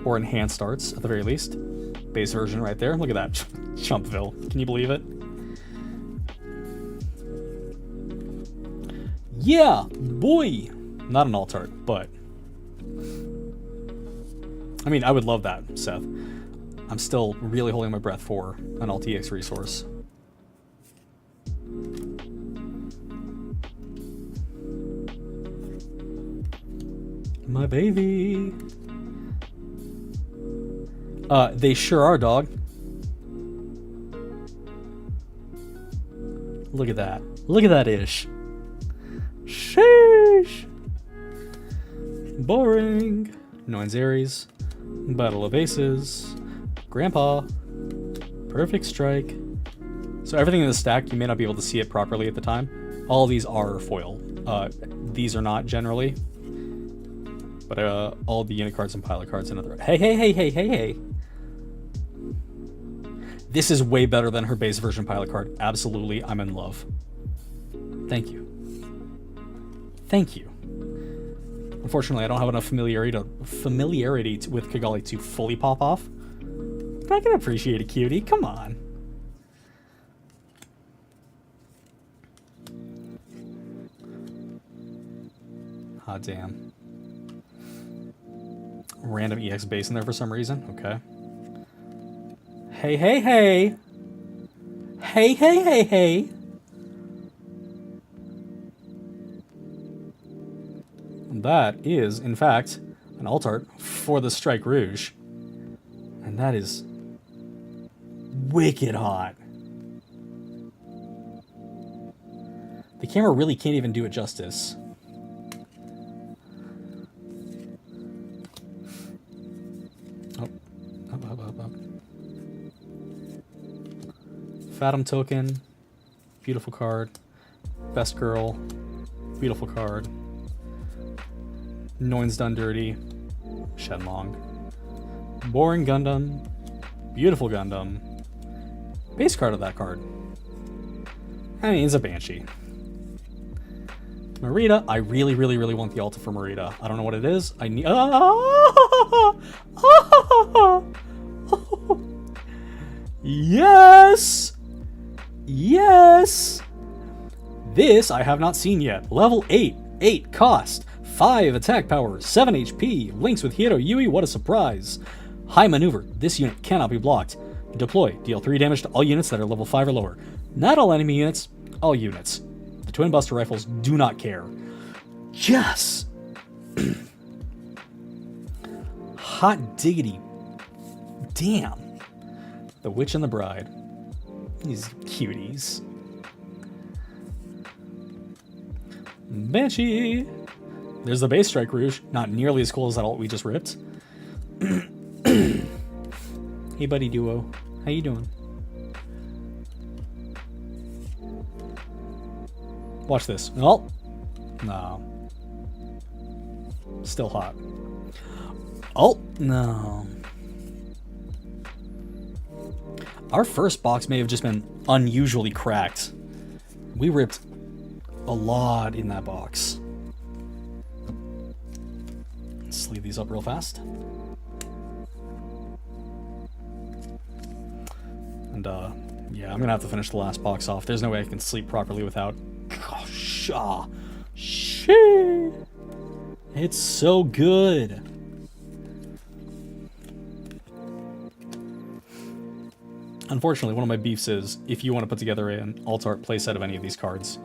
Or enhanced arts, at the very least. Base version right there. Look at that. Chumpville. Can you believe it? Yeah, boy. Not an alt art, but... I mean, I would love that, Seth. I'm still really holding my breath for an Alt-EX resource. My baby. They sure are, dog. Look at that. Look at that ish. Sheesh. Boring. Noin's Ares. Battle of Aces. Grandpa. Perfect Strike. So everything in the stack, you may not be able to see it properly at the time. All of these are foil. These are not generally. But all the unit cards and pilot cards and other... Hey. This is way better than her base version pilot card. Absolutely, I'm in love. Thank you. Thank you. Unfortunately, I don't have enough familiarity with Kigali to fully pop off. But I can appreciate a cutie. Come on. Ah, damn. Random EX base in there for some reason. Okay. Hey. Hey. That is, in fact, an alt art for the Strike Rouge. And that is wicked hot. The camera really can't even do it justice. Up. Fathom Token. Beautiful card. Best Girl. Beautiful card. Noin's Done Dirty. Shenlong. Boring Gundam. Beautiful Gundam. Base card of that card. I mean, it's a Banshee. Marita. I really want the Alta for Marita. I don't know what it is. I need... Yes! Yes! This I have not seen yet. Level 8. 8 cost. 5 attack power. 7 HP. Links with Hiro Yui. What a surprise. High maneuver. This unit cannot be blocked. Deploy. Deal 3 damage to all units that are level 5 or lower. Not all enemy units. All units. The twin buster rifles do not care. Yes! Hot diggity. Damn. The Witch and the Bride. These cuties. Banshee! There's the base strike rouge. Not nearly as cool as that ult we just ripped. Hey buddy duo. How you doing? Watch this. Oh! No. Still hot. Oh! No. Our first box may have just been unusually cracked. We ripped a lot in that box. Let's sleeve these up real fast. And, yeah, I'm gonna have to finish the last box off. There's no way I can sleep properly without... Gosh, shit! It's so good! Unfortunately, one of my beefs is, if you want to put together an alt-art playset of any of these cards,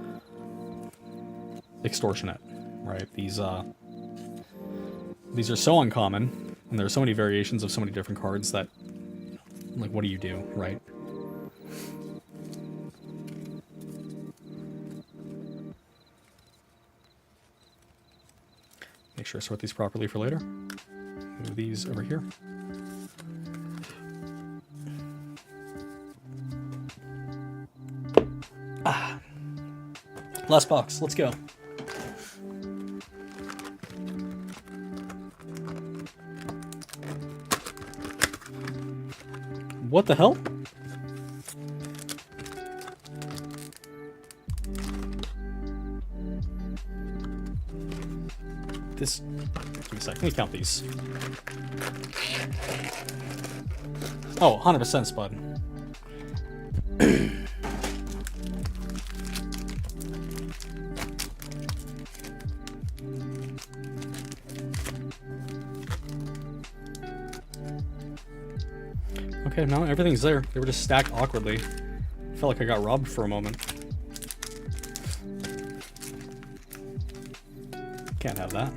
extortionate, right? These are so uncommon, and there are so many variations of so many different cards that, like, what do you do, right? Make sure I sort these properly for later. Move these over here. Last box, let's go. What the hell? This... Give me a sec, let me count these. Oh, 100% Spud. Okay, no, everything's there. They were just stacked awkwardly. I felt like I got robbed for a moment. Can't have that.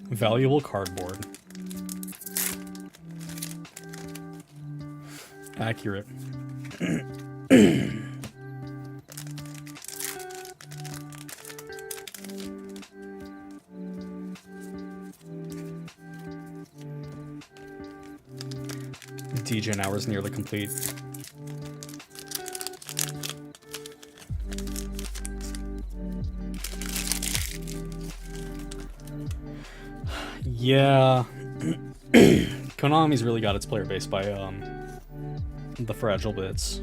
Valuable cardboard. Accurate. DJ hour is nearly complete. Yeah. Konami's really got its player base by the fragile bits.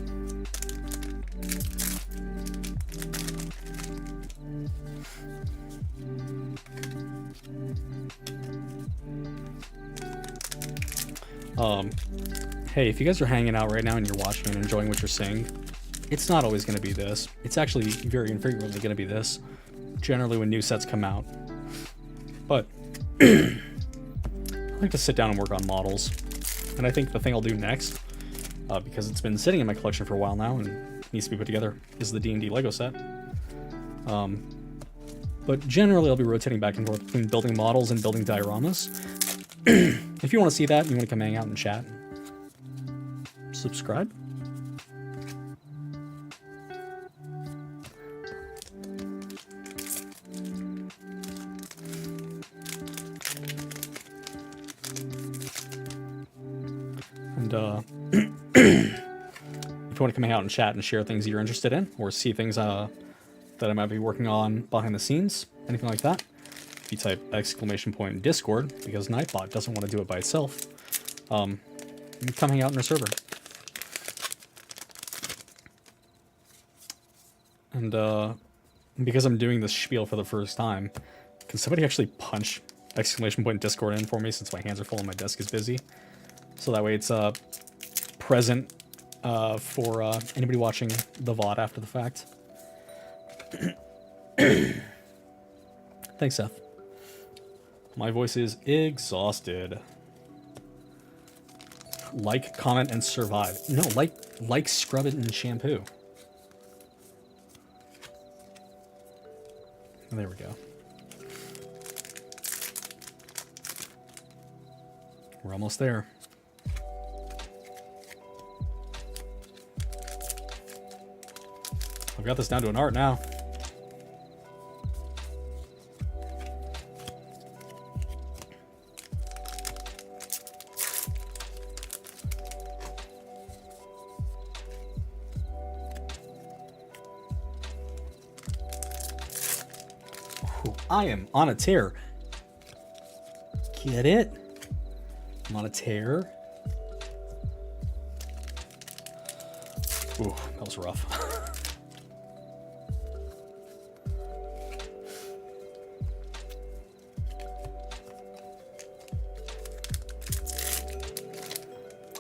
Hey, if you guys are hanging out right now and you're watching and enjoying what you're seeing, it's not always going to be this. It's actually very infrequently going to be this. Generally when new sets come out. But I like to sit down and work on models. And I think the thing I'll do next, because it's been sitting in my collection for a while now and needs to be put together, is the D&D Lego set. But generally I'll be rotating back and forth between building models and building dioramas. If you want to see that and you want to come hang out and chat, subscribe. And if you want to come hang out and chat and share things you're interested in, or see things that I might be working on behind the scenes, anything like that, if you type !Discord, because Nightbot doesn't want to do it by itself, come hang out in our server. And because I'm doing this spiel for the first time, can somebody actually punch exclamation point Discord in for me since my hands are full and my desk is busy? So that way it's present for anybody watching the VOD after the fact. Thanks, Seth. My voice is exhausted. Like, comment, and survive. No, like, scrub it and shampoo. There we go. We're almost there. I've got this down to an art now. Ooh, I am on a tear. Get it? I'm on a tear. Ooh, that was rough.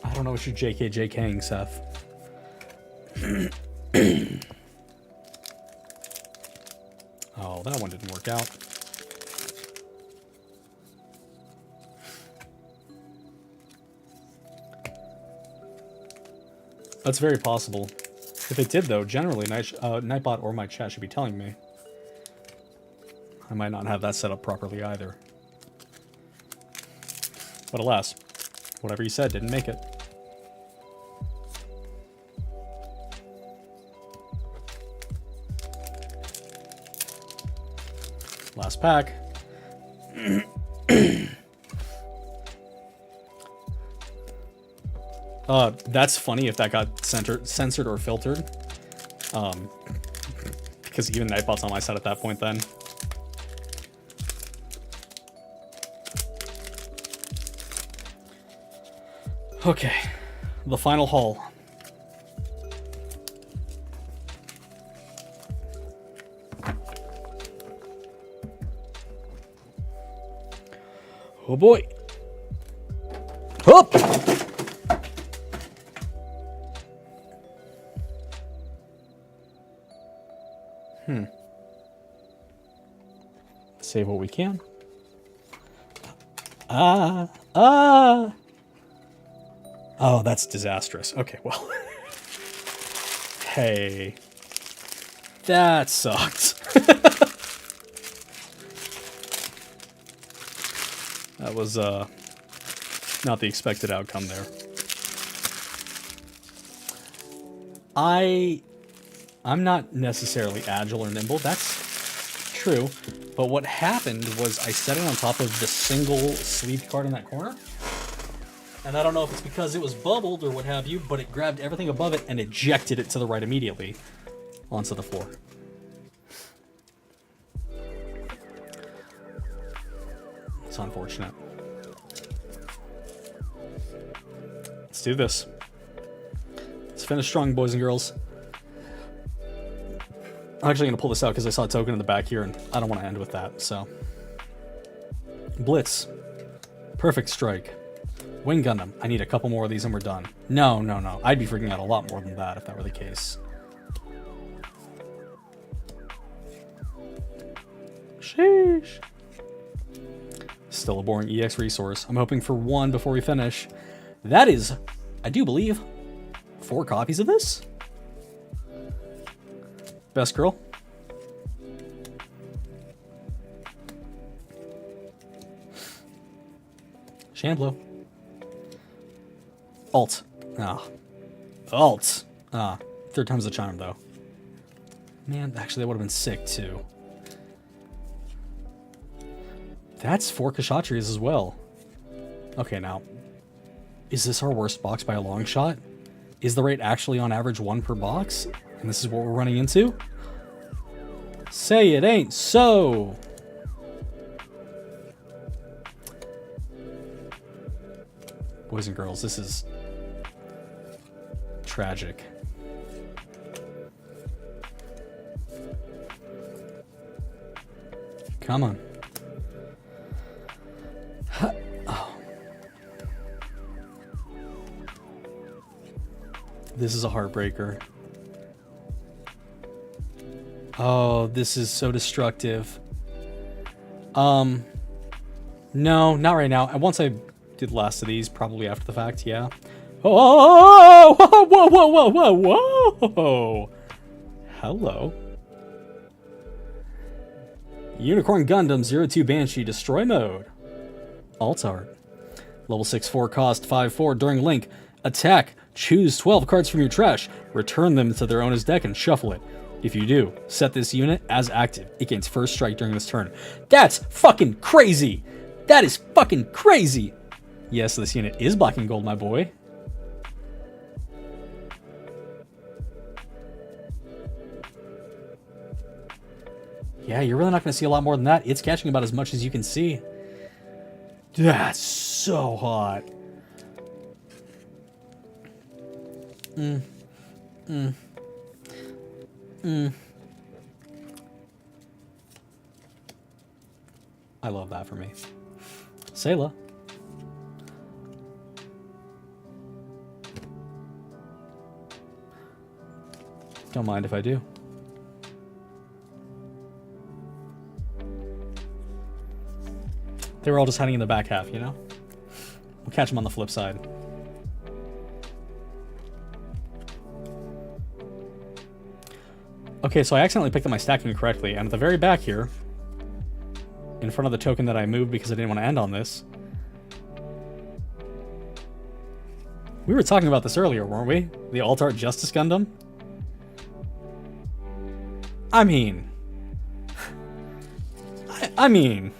I don't know what you're JKJKing, Seth. Oh, that one didn't work out. That's very possible. If it did, though, generally, Nightbot or my chat should be telling me. I might not have that set up properly either. But alas, whatever you said didn't make it. Last pack. That's funny if that got censored or filtered. Because even Nightbot's on my side at that point then. Okay, the final haul. Oh boy. Up! Save what we can. Oh, that's disastrous. Okay, well. Hey. That sucked. That was, not the expected outcome there. I'm not necessarily agile or nimble, that's true, but what happened was I set it on top of the single sleeved card in that corner, and I don't know if it's because it was bubbled or what have you, but it grabbed everything above it and ejected it to the right immediately onto the floor. It's unfortunate. Let's do this. Let's finish strong, boys and girls. I'm actually going to pull this out because I saw a token in the back here, and I don't want to end with that, so. Blitz. Perfect Strike. Wing Gundam. I need a couple more of these and we're done. No. I'd be freaking out a lot more than that if that were the case. Sheesh. Still a boring EX resource. I'm hoping for one before we finish. That is, I do believe, 4 copies of this? Best girl. Shamblo. Alt. Alt. Third time's the charm, though. Man, actually, that would have been sick, too. That's 4 Kshatriyas as well. Okay, now. Is this our worst box by a long shot? Is the rate actually on average 1 per box? And this is what we're running into? Say it ain't so! Boys and girls, this is tragic. Come on. Oh. This is a heartbreaker. Oh, this is so destructive. No, not right now. And once I do the last of these, probably after the fact, yeah. Oh, whoa, whoa, whoa, whoa, whoa, whoa. Hello. Unicorn Gundam 02 Banshee Destroy Mode. Alt art. Level 6-4 cost 5-4 during Link. Attack. Choose 12 cards from your trash. Return them to their owner's deck and shuffle it. If you do, set this unit as active. It gains first strike during this turn. That's fucking crazy! That is fucking crazy! Yes, this unit is black and gold, my boy. Yeah, you're really not going to see a lot more than that. It's catching about as much as you can see. That's so hot. I love that for me. Sayla. Don't mind if I do. They were all just hiding in the back half, you know? We'll catch them on the flip side. Okay, so I accidentally picked up my stacking incorrectly, and at the very back here, in front of the token that I moved because I didn't want to end on this, we were talking about this earlier, weren't we? The Alt-Art Justice Gundam? I mean... I mean...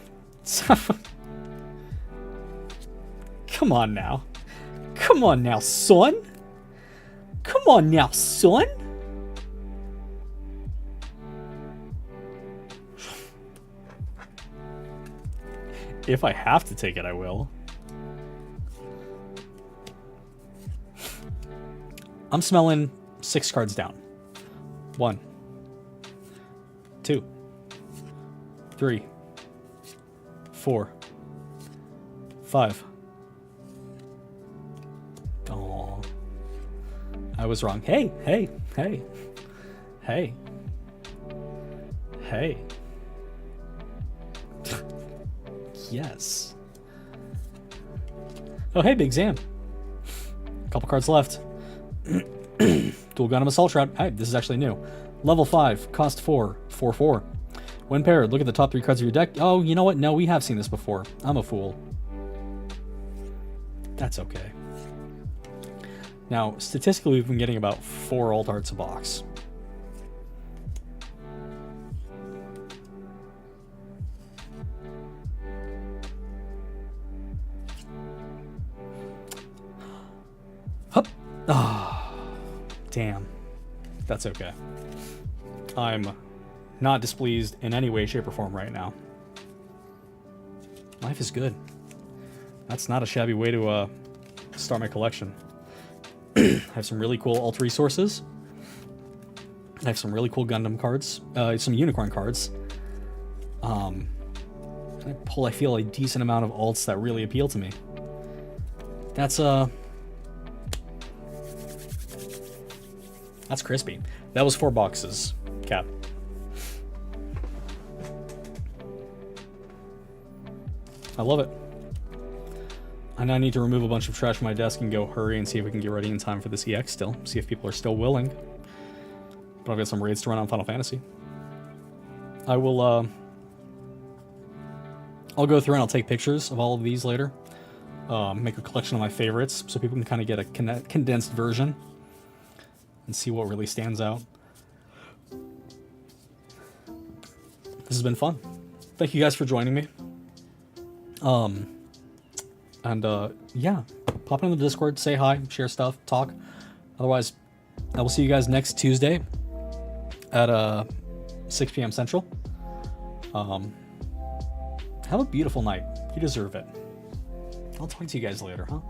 Come on now. Come on now, son. Come on now, son. If I have to take it, I will. I'm smelling 6 cards down. 1, 2, 3, 4, 5. Oh, I was wrong. Hey, hey, hey, hey, hey. Yes. Oh, hey, Big Zam. Couple cards left. Dual Gundam Assault Shroud. Hey, this is actually new. Level 5, cost 4, 4/4. When paired, look at the top 3 cards of your deck. Oh, you know what? No, we have seen this before. I'm a fool. That's okay. Now, statistically, we've been getting about 4 alt arts a box. Hup. Ah, damn. That's okay. I'm not displeased in any way, shape, or form right now. Life is good. That's not a shabby way to start my collection. I have some really cool alt resources. I have some really cool Gundam cards, some unicorn cards. I pull, I feel, a decent amount of alts that really appeal to me. That's crispy. That was 4 boxes, Cap. I love it. I now need to remove a bunch of trash from my desk and go hurry and see if we can get ready in time for this EX still. See if people are still willing. But I've got some raids to run on Final Fantasy. I will, I'll go through and I'll take pictures of all of these later. Make a collection of my favorites so people can kind of get a condensed version and see what really stands out. This has been fun. Thank you guys for joining me. Yeah, pop into the Discord, say hi, share stuff, talk. Otherwise, I will see you guys next Tuesday at 6 p.m. Central. Have a beautiful night. You deserve it. I'll talk to you guys later, huh?